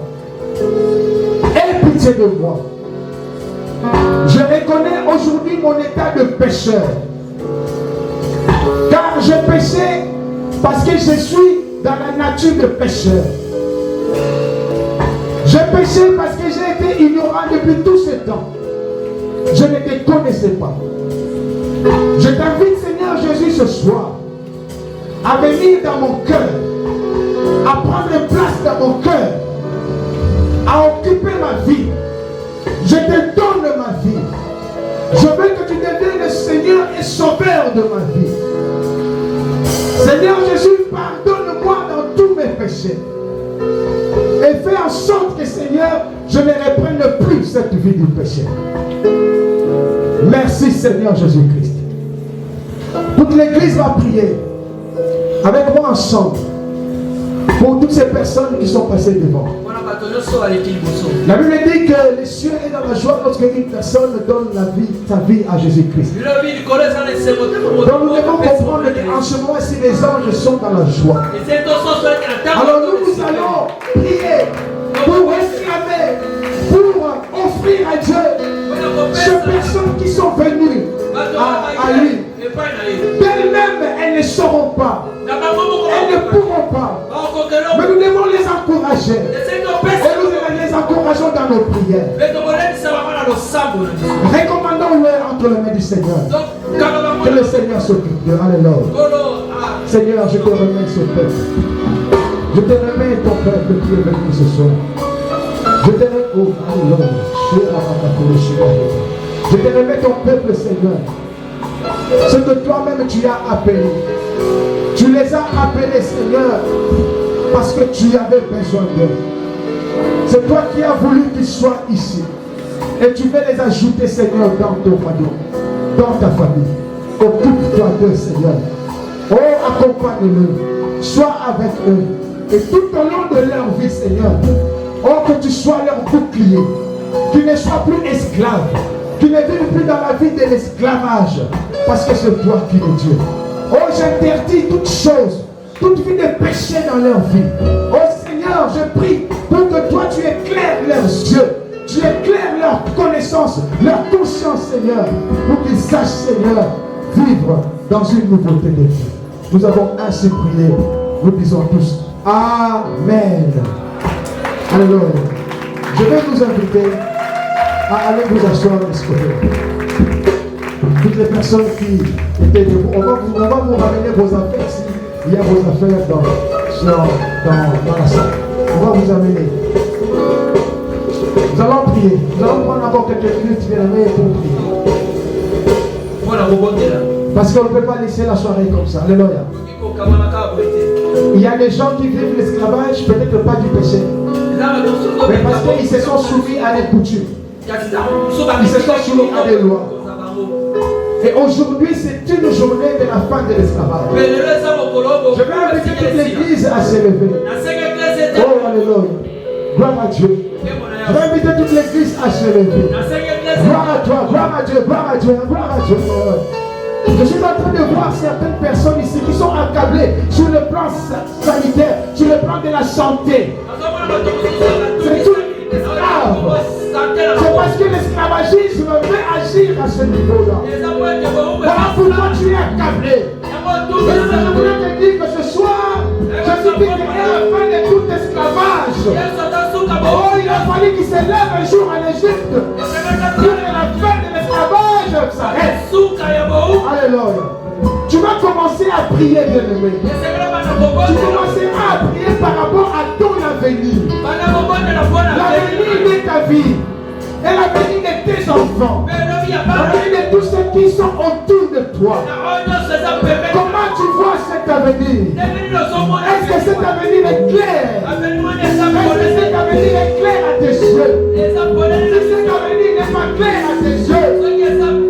[SPEAKER 2] Aie pitié de moi. Je reconnais aujourd'hui mon état de pécheur. Car j'ai péché parce que je suis dans la nature de pécheur. J'ai péché parce que j'ai été ignorant depuis tout ce temps. Je ne te connaissais pas. Je t'invite, Seigneur Jésus, ce soir, à venir dans mon cœur, à prendre place dans mon cœur, à occuper ma vie. Je te donne ma vie. Je veux que tu deviennes le Seigneur et sauveur de ma vie. Seigneur Jésus, pardonne-moi dans tous mes péchés. Et fais en sorte que, Seigneur, je ne reprenne plus cette vie du péché. Merci, Seigneur Jésus-Christ. Toute l'église va prier avec moi ensemble pour toutes ces personnes qui sont passées devant. La Bible dit que les cieux est dans la joie lorsque une personne donne sa vie à Jésus-Christ. Donc nous devons comprendre qu'en ce moment-ci, les anges sont dans la joie. Alors nous allons prier pour réclamer, pour offrir à Dieu ces personnes qui sont venues à lui. D'elles-mêmes, elles ne sauront pas. Elles ne pourront pas. Mais nous devons les encourager. Et nous les encourageons dans nos prières. Recommandons-le entre les mains du Seigneur. Que le Seigneur s'occupe de. Alléluia. Seigneur, je te remets ce peuple. Je te remets ton peuple qui est venu ce soir. Je te remets, oh, alléluia. Je te remets ton peuple, Seigneur. Ce que toi-même tu as appelé. Tu les as appelés, Seigneur, parce que tu avais besoin d'eux. C'est toi qui as voulu qu'ils soient ici. Et tu veux les ajouter, Seigneur, dans ton royaume, dans ta famille. Occupe-toi d'eux, Seigneur. Oh, accompagne-les. Sois avec eux. Et tout au long de leur vie, Seigneur, oh, que tu sois leur bouclier. Qu'ils ne soient plus esclaves. Qu'ils ne vivent plus dans la vie de l'esclavage. Parce que c'est toi qui es Dieu. Oh, j'interdis toutes choses, toute vie de péché dans leur vie. Oh Seigneur, je prie pour que toi tu éclaires leurs yeux, tu éclaires leur connaissance, leur conscience, Seigneur, pour qu'ils sachent, Seigneur, vivre dans une nouveauté de vie. Nous avons ainsi prié, nous disons tous Amen. Alléluia. Je vais vous inviter à aller vous asseoir de ce côté. Toutes les personnes qui étaient debout, on va vous ramener vos affaires ici. Il y a vos affaires dans la salle. On va vous amener. Nous allons prier. Nous allons prendre encore quelques minutes pour prier. Parce qu'on ne peut pas laisser la soirée comme ça. Alléluia. Il y a des gens qui vivent l'esclavage, peut-être pas du péché. Mais parce qu'ils se sont soumis à des coutumes. Ils se sont soumis à des lois. Et aujourd'hui, c'est une journée de la fin de l'esclavage. Je vais inviter toute l'église à se lever. Oh, alléluia. Gloire à Dieu. Je vais inviter toute l'église à se lever. Gloire à toi, gloire à Dieu, gloire à Dieu, gloire à Dieu. Je suis en train de voir certaines personnes ici qui sont accablées sur le plan sanitaire, sur le plan de la santé. C'est tout grave. C'est parce que l'esclavagisme veut agir à ce niveau-là. Voilà pourquoi tu es accablé. Je voulais te dire que ce soir, je suis dit que la fin de tout esclavage. Oh, il a fallu qu'il se lève un jour en Égypte pour que la fin de l'esclavage s'arrête. Alléluia. Tu vas commencer à prier, bien-aimé. Tu commenceras à prier par rapport à ton avenir. L'avenir de ta vie. Et l'avenir de tes enfants. L'avenir de tous ceux qui sont autour de toi. Comment tu vois cet avenir? Est-ce que cet avenir est clair? Est-ce que cet avenir est clair à tes yeux? Est-ce que cet avenir n'est pas clair à tes yeux?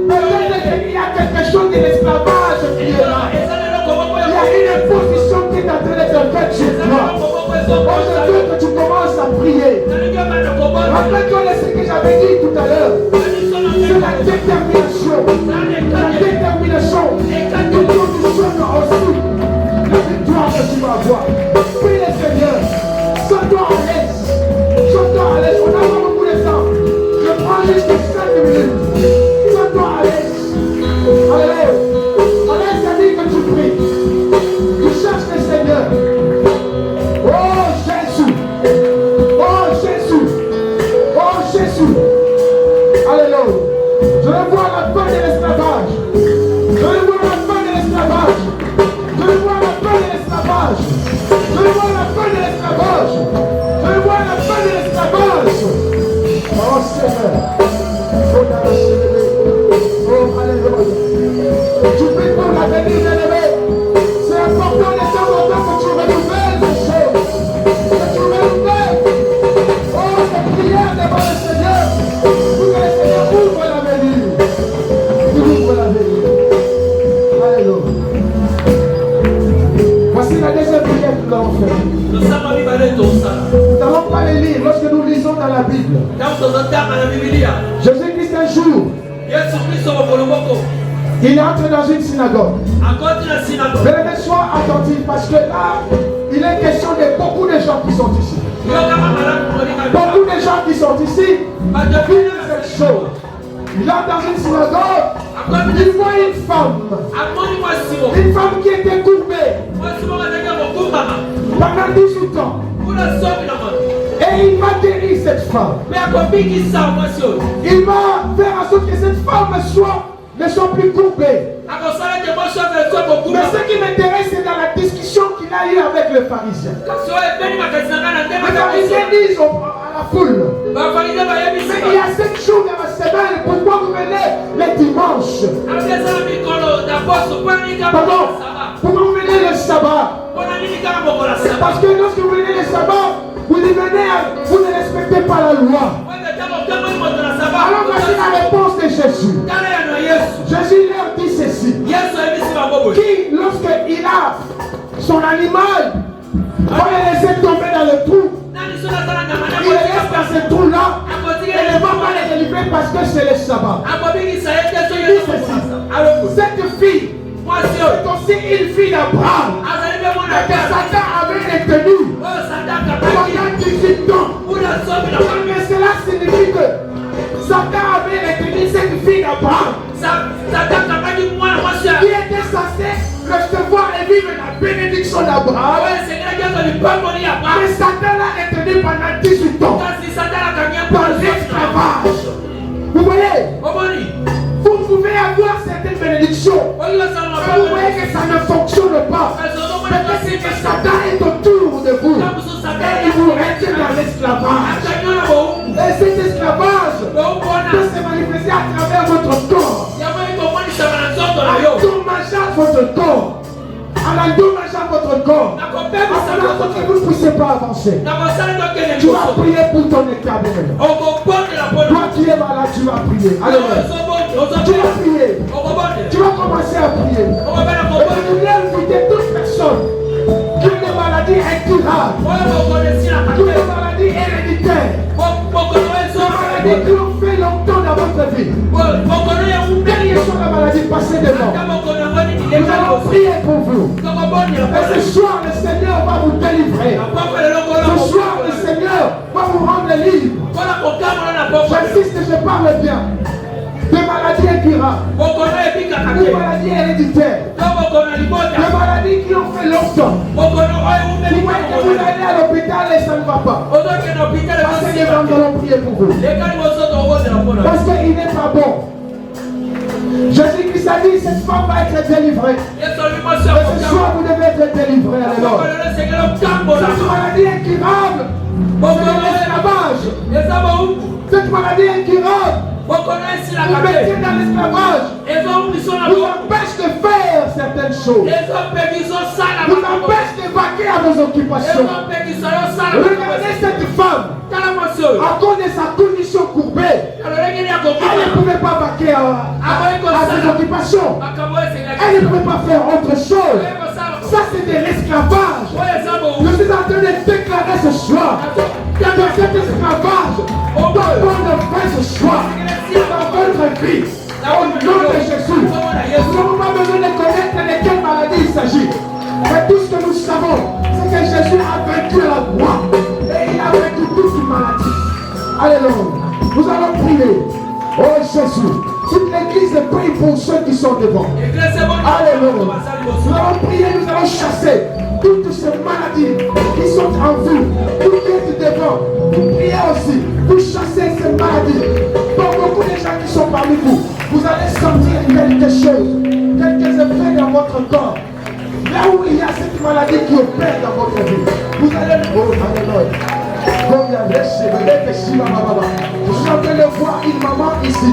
[SPEAKER 2] Peut-être qu'il y a quelque chose de l'esclavage qui est là. Il y a une imposition qui est en train d'être faite sur toi. Aujourd'hui que tu commences à prier. Rappelle-toi de ce que j'avais dit tout à l'heure. C'est la détermination. La détermination qui conditionne aussi la victoire que tu vas avoir. Prie le Seigneur. Sens-toi à l'aise. Sens-toi à l'aise. On n'a pas beaucoup de temps. Je prends juste 5 minutes. Sens-toi à l'aise. Alléluia. Alléluia, ça dit que tu pries. Tu cherches le Seigneur. Oh Jésus. Oh Jésus. Oh Jésus. Alléluia. Je veux voir la fin de l'esclavage. Je veux voir la fin de l'esclavage. Je veux voir la fin de l'esclavage. Je veux voir la fin de l'esclavage. Je veux voir la fin de l'esclavage. Oh Seigneur. Oh Alléluia. Tu pries pour l'avenir, bien-aimé. C'est important de temps en temps que tu renouvelles les choses. Que tu renouvelles. Oh, tes prières devant le Seigneur. Pour que le Seigneur ouvre l'avenir. Il ouvre l'avenir. Alléluia. Voici la deuxième prière que nous allons faire. Nous n'allons pas les lire lorsque nous lisons dans la Bible. Jésus-Christ un jour, il entre dans une synagogue. Mais sois attentif parce que là, il est question de beaucoup de gens qui sont ici. Beaucoup de gens qui sont ici vivent cette chose. Il entre dans une synagogue, il voit une femme. Une femme qui était courbée pendant 18 ans. Et il va guérir cette femme. Il va faire en sorte que cette femme ne soit plus courbée. Mais ce qui m'intéresse, c'est dans la discussion qu'il a eue avec le pharisien. Les pharisiens disent à la foule, mais il y a 7 jours dans la semaine, pourquoi vous venez les dimanches? Pardon, pourquoi vous venez le sabbat? Parce que lorsque vous venez le sabbat, vous ne respectez pas la loi. Alors voici la réponse de Jésus. Jésus leur dit ceci. Qui, lorsqu'il a son animal, va le laisser tomber dans le trou. Il le laisse dans ce trou-là et ne va pas les délivrer parce que c'est le sabbat. Il dit ceci. Cette fille, c'est aussi une fille d'Abraham. Mais que Satan avait retenu pendant 18 ans. Mais cela signifie que Satan avait retenu cette fille d'Abraham qui était censée recevoir et vivre la bénédiction d'Abraham. Mais Satan l'a retenu pendant 18 ans dans l'esclavage. Vous voyez? Vous pouvez avoir certaines bénédictions, mais vous voyez que ça ne fonctionne pas. Peut-être que Satan est autour de vous et il vous retient dans l'esclavage. Et cet esclavage peut se manifester à travers votre corps, en dommageant votre corps, en endommageant votre corps, en sorte que vous ne puissiez pas avancer. Tu vas prier pour ton état. Toi qui es malade, tu vas prier. Alléluia. Tu vas prier. Tu vas commencer à prier. Et je voulais inviter toute personne qui a des maladies incurables, qui a des maladies héréditaires, des maladies qui ont fait longtemps dans votre vie. Quelle soit la maladie, passez devant. pour vous. Et ce soir, le Seigneur va vous délivrer. Ce soir, le Seigneur va vous rendre libre. J'insiste que je parle bien. Des maladies incurables, des maladies héréditaires, des maladies qui ont fait longtemps. Vous voyez que vous allez à l'hôpital et ça ne va pas. Parce que les gens allons prier pour vous. Parce qu'il n'est pas bon. Jésus-Christ a dit, cette femme va être délivrée. Et ce soir, vous devez être délivré. Cette maladie incurable, c'est l'esclavage. Cette maladie incurable, vous mettez dans l'esclavage, vous empêche de faire certaines choses, vous empêche de vaquer à vos occupations. Regardez cette femme, à cause de sa condition courbée, elle ne pouvait pas vaquer à ses occupations, elle ne pouvait pas faire autre chose. Ça c'est de l'esclavage. Je suis en train de déclarer ce soir que cet esclavage doit prendre fin ce soir dans votre vie. Au nom de Jésus, nous n'avons pas besoin de connaître de quelle maladie il s'agit. Mais tout ce que nous savons, c'est que Jésus a vaincu la mort et il a vaincu toute maladie. Alléluia. Nous allons prier. Oh Jésus, toute l'église prie pour ceux qui sont devant. Alléluia. Nous allons prier, nous allons chasser toutes ces maladies qui sont en vous. Vous qui êtes devant, vous priez aussi pour chasser ces maladies. Pour beaucoup de gens qui sont parmi vous, vous allez sentir quelque chose, quelques effets dans votre corps. Là où il y a cette maladie qui opère dans votre vie, vous allez... Oh, alléluia. Je suis en train de voir une maman ici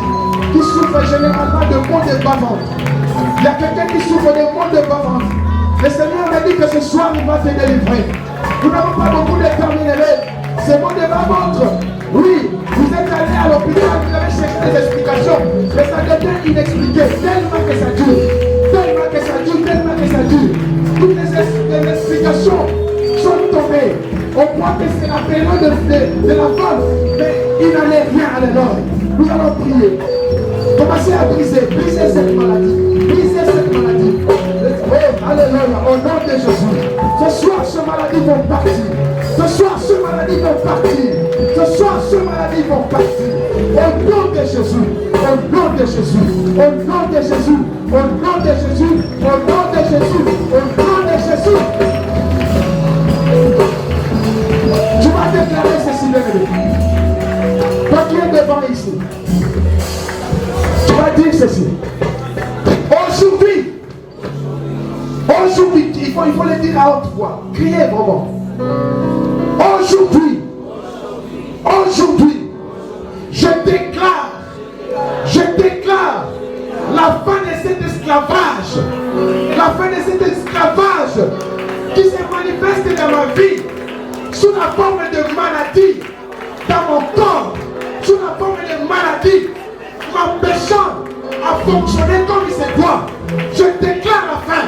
[SPEAKER 2] qui souffre généralement de maux de bas-ventre. Il y a quelqu'un qui souffre de maux de bas-ventre. Le Seigneur m'a dit que ce soir il va te délivrer. Nous n'avons pas beaucoup de temps, bien-aimés. Ces maux de bas-ventre, oui, vous êtes allé à l'hôpital, vous avez cherché des explications, mais ça devient inexpliqué, tellement que ça dure, tellement que ça dure, tellement que ça dure. Toutes les explications sont tombées. On croit que c'est la période de la femme, mais il n'en est rien à l'heure. Nous allons prier. Commencez à briser cette maladie. Briser cette maladie. Oh, alléluia, au nom de Jésus. Ce soir, ces maladies vont partir. Ce soir, ces maladies vont partir. Ce soir, ces maladies vont partir. Au nom de Jésus. Au nom de Jésus. Au nom de Jésus. Au nom de Jésus. Au nom de Jésus. Au nom de Jésus. Tu vas déclarer ceci, bien-aimé. Toi qui es devant ici, tu vas dire ceci. Aujourd'hui, il faut le dire à haute voix. Criez vraiment. Aujourd'hui, je déclare la fin de cet esclavage. La fin de cet esclavage qui se manifeste dans ma vie sous la forme de maladie dans mon corps, sous la forme de maladie m'empêchant à fonctionner comme il se doit. Je déclare la fin.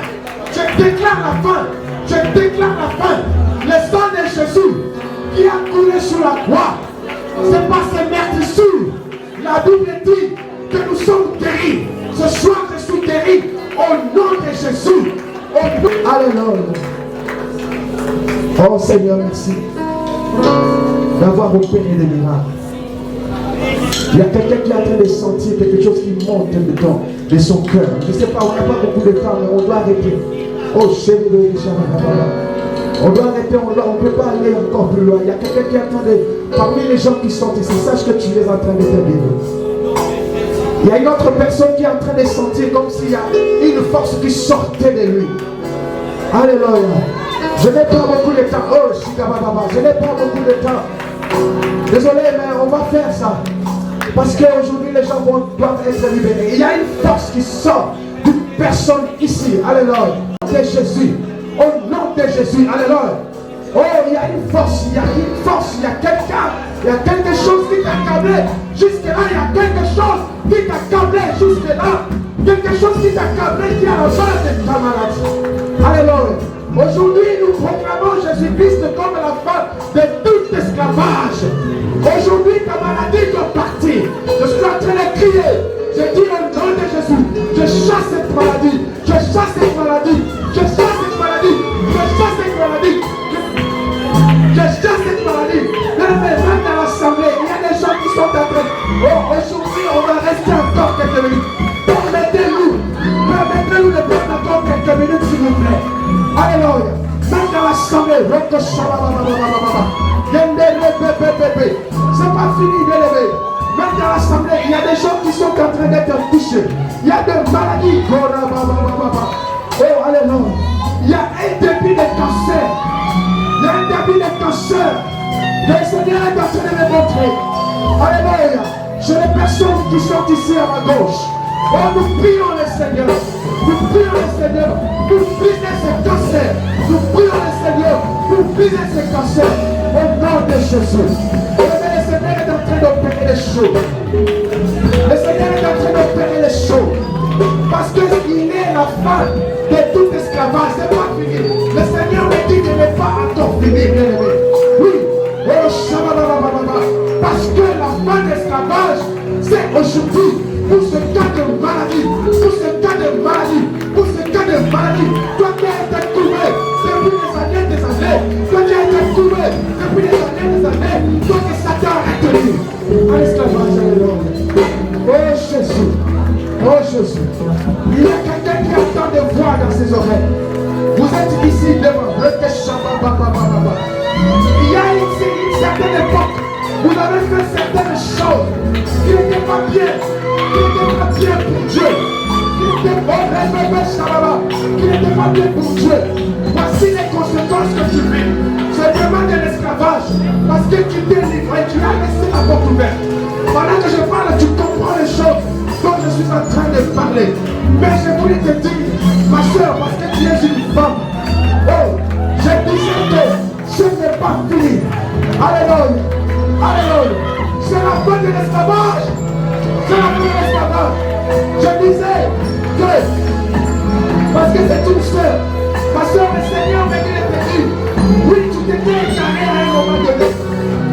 [SPEAKER 2] Je déclare la fin. Je déclare la fin. Le sang de Jésus qui a coulé sur la croix, c'est par ses meurtrissures. La Bible dit que nous sommes guéris. Ce soir, je suis guéri au nom de Jésus. Alléluia. Oh Seigneur, merci d'avoir opéré des miracles. Il y a quelqu'un qui est en train de sentir quelque chose qui monte dedans de son cœur. Je ne sais pas, on n'a pas beaucoup de temps, mais on doit arrêter. Oh chérie de on doit arrêter, on ne peut pas aller encore plus loin. Il y a quelqu'un qui est en train de... Parmi les gens qui sont ici, sache que tu es en train de t'aider. Il y a une autre personne qui est en train de sentir comme s'il y a une force qui sortait de lui. Alléluia. Je n'ai pas beaucoup de temps. Oh, Shikababa, je n'ai pas beaucoup de temps. Désolé, mais on va faire ça. Parce qu'aujourd'hui, les gens doivent être libérés. Il y a une force qui sort d'une personne ici. Alléluia. De Jésus. Au nom de Jésus. Alléluia. Oh, il y a une force. Il y a une force. Il y a quelqu'un. Il y a quelque chose qui t'a câblé. Jusque-là, il y a quelque chose qui t'a câblé. Jusque-là. Quelque chose qui t'a câblé qui est à la base de ta maladie. Alléluia. Aujourd'hui, nous proclamons Jésus-Christ comme la fin de tout esclavage. Aujourd'hui, ta maladie doit partir. Je suis en train de crier. Je dis au nom de Jésus, je chasse cette maladie. Je chasse cette maladie. Je minutes. Permettez-nous de prendre encore quelques minutes, s'il vous plaît. Alléluia. Même dans l'assemblée, c'est pas fini, bien aimé. Même dans l'assemblée, il y a des gens qui sont en train d'être touchés. Il y a des maladies. Oh, alléluia. Il y a un début de cancer. Il y a un début de cancer. Le Seigneur est en train de me montrer. Alléluia. J'ai des personnes qui sont ici à ma gauche. Oh, nous prions le Seigneur. Nous prions le Seigneur. Nous brisons ce cancer. Nous prions le Seigneur. Nous brisons ce cancer. Au nom de Jésus. Le Seigneur est en train d'opérer les choses. Le Seigneur est en train d'opérer les choses. Parce qu'il est la fin de tout esclavage. C'est pas fini. Le Seigneur me dit de ne pas encore finir. Oui. Parce que la fin de l'esclavage, c'est aujourd'hui. Pour ce cas de maladie, pour ce cas de maladie, pour ce cas de maladie, toi qui as été trouvé depuis des années, toi qui as été trouvé depuis des années, toi que Satan a retenu à l'esclavage. Oh Jésus, oh Jésus, il y a quelqu'un qui entend des voix dans ses oreilles. Vous êtes ici devant le il y a une certaine époque, vous avez fait certaines choses qui n'étaient pas bien. Qui n'était pas bien pour Dieu, qui n'était pas bien pour Dieu. Voici les conséquences que tu vis. C'est vraiment de l'esclavage. Parce que tu t'es livré, tu as laissé la porte ouverte. Pendant que je parle, tu comprends les choses dont je suis en train de parler. Mais je voulais te dire, ma soeur, parce que tu es une femme. Oh, je disais que ce n'est pas fini. Alléluia, alléluia. C'est la fin de l'esclavage. C'est la fin de l'esclavage. Je disais que, parce que c'est une soeur, ma soeur, le Seigneur m'a dit de te dire, oui, tu t'étais égaré à un moment donné.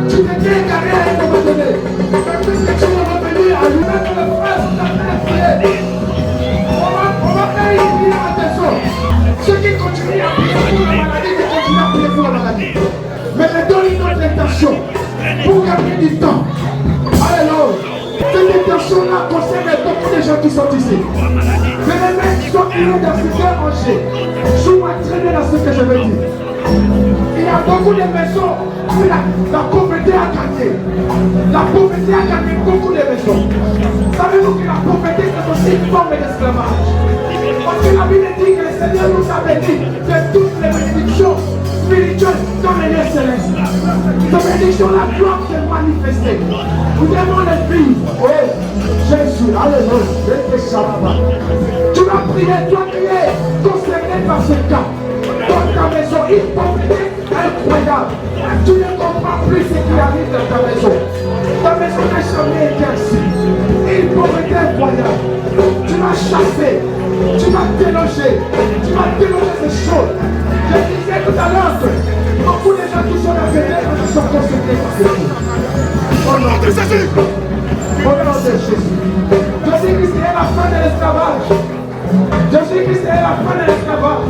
[SPEAKER 2] Tu t'étais égaré à un moment donné. Mais puisque tu es revenu à lui-même, le frère, vous avez prié. On va faire une prière à tes soeurs. Ceux qui continuent à prier pour la maladie, ils continuent à prier pour la maladie. Mais je donne une autre intention pour gagner du temps. Alléluia. Cette intention-là concerne beaucoup de gens qui sont ici. Mais les mecs qui sont tirés dans ce cœur rangé sont entraînés dans ce que je veux dire. Il y a beaucoup de maisons où la pauvreté a gagné. La pauvreté a gagné beaucoup de maisons. Savez-vous que la pauvreté c'est aussi une forme d'esclavage? Parce que la Bible dit que le Seigneur nous a bénis de toutes les bénédictions spirituelles dans les lieux célestes. Ces bénédictions-là doivent se manifester. Nous devons les vivre. Oh, Jésus, alléluia. Tu vas prier, toi qui es concerné par ce cas. Dans ta maison, une pauvreté incroyable. Tu ne comprends plus ce qui arrive dans ta maison. Ta maison n'a jamais été ainsi. Une pauvreté incroyable. Tu vas chasser, tu vas déloger ces choses. Je disais tout à l'heure que beaucoup de gens qui sont dans ces terres sont concernés par ce qui. Au nom de Jésus. Au nom de Jésus. Jésus-Christ est la fin de l'esclavage. Jésus-Christ est la fin de l'esclavage.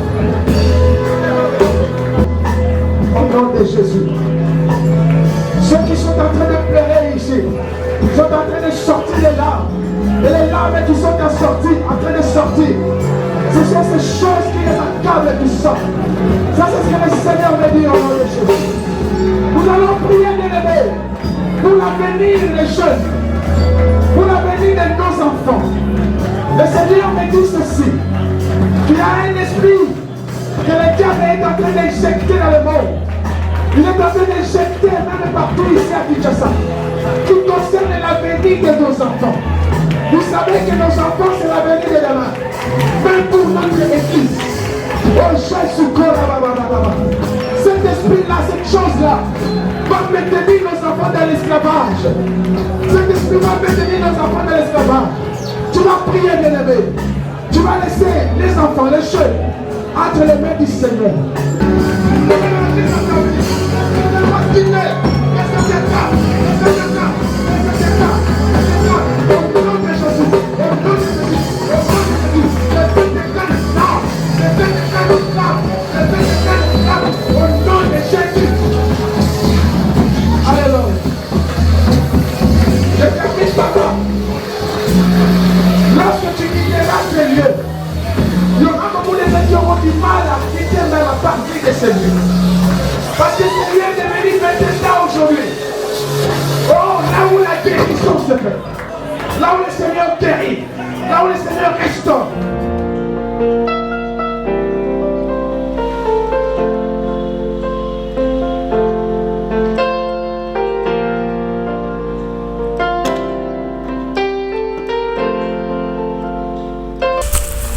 [SPEAKER 2] Au nom de Jésus. Ceux qui sont en train de pleurer ici sont en train de sortir les larmes. Et les larmes qui sont en train de sortir, ce sont ces choses qui les accablent et qui sortent. Ça, c'est ce que le Seigneur me dit au nom de Jésus. Nous allons prier de l'éveil pour l'avenir des jeunes, pour l'avenir de nos enfants. Le Seigneur me dit ceci, qu'il y a un esprit que le diable est en train d'injecter dans le monde. Il est en train d'injecter même partout ici à Kinshasa, qui concerne l'avenir de nos enfants. Vous savez que nos enfants, c'est l'avenir de demain. Même pour notre église. Oh Jésus, cet esprit-là, cette chose-là, va maintenir nos enfants dans l'esclavage. Cet esprit va maintenir nos enfants dans l'esclavage. Tu vas prier, bien-aimé. Tu vas laisser les enfants, les jeunes, entre les mains du Seigneur. Le source de paix. Là où le Seigneur guérit. Là où le Seigneur restaure.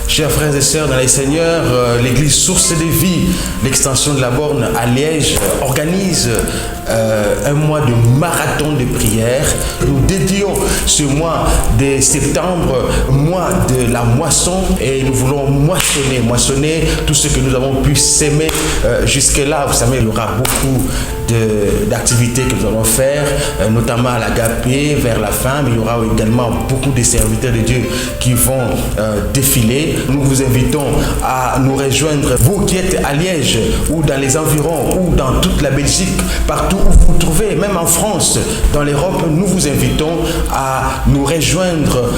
[SPEAKER 1] Chers frères et sœurs dans les Seigneurs, l'église Source de Vie, l'extension de la borne à Liège, organise un mois de marathon de prière. Nous dédions ce mois de septembre, mois de la moisson, et nous voulons moissonner tout ce que nous avons pu s'aimer jusque-là. Vous savez, il y aura beaucoup d'activités que nous allons faire, notamment à l'Agapé vers la fin, mais il y aura également beaucoup de serviteurs de Dieu qui vont défiler. Nous vous invitons à nous rejoindre, vous qui êtes à Liège ou dans les environs ou dans toute la Belgique, partout où vous vous trouvez, même en France, dans l'Europe, nous vous invitons à nous rejoindre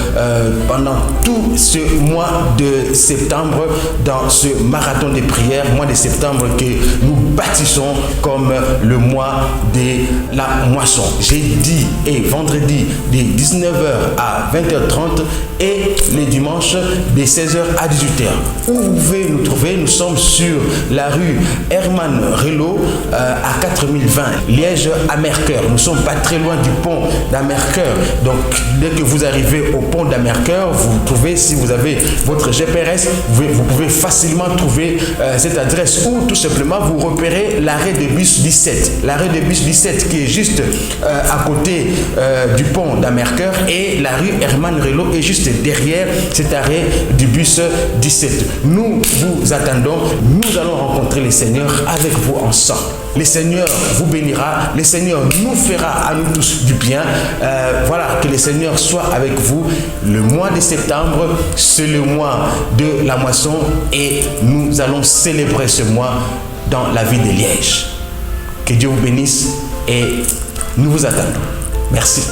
[SPEAKER 1] pendant tout ce mois de septembre dans ce marathon de prières, mois de septembre que nous bâtissons comme le mois de la moisson. Jeudi et vendredi de 19h à 20h30 et les dimanches de 16h à 18h. Où vous pouvez nous trouver? Nous sommes sur la rue Herman Relo à 4020 Liège à Mercœur. Nous ne sommes pas très loin du pont d'Amercœur. Donc dès que vous arrivez au pont d'Amercœur, vous trouvez, si vous avez votre GPS, vous pouvez facilement trouver cette adresse, ou tout simplement vous repérez l'arrêt de bus 17. L'arrêt de bus 17 qui est juste à côté du pont d'Amercœur, et la rue Herman Relo est juste derrière cet arrêt du bus 17. Nous vous attendons. Nous allons rencontrer le Seigneur avec vous ensemble. Le Seigneur vous bénira. Le Seigneur nous fera à nous tous du bien. Voilà, que le Seigneur soit avec vous. Le mois de septembre, c'est le mois de la moisson, et nous allons célébrer ce mois dans la ville de Liège. Que Dieu vous bénisse et nous vous attendons. Merci.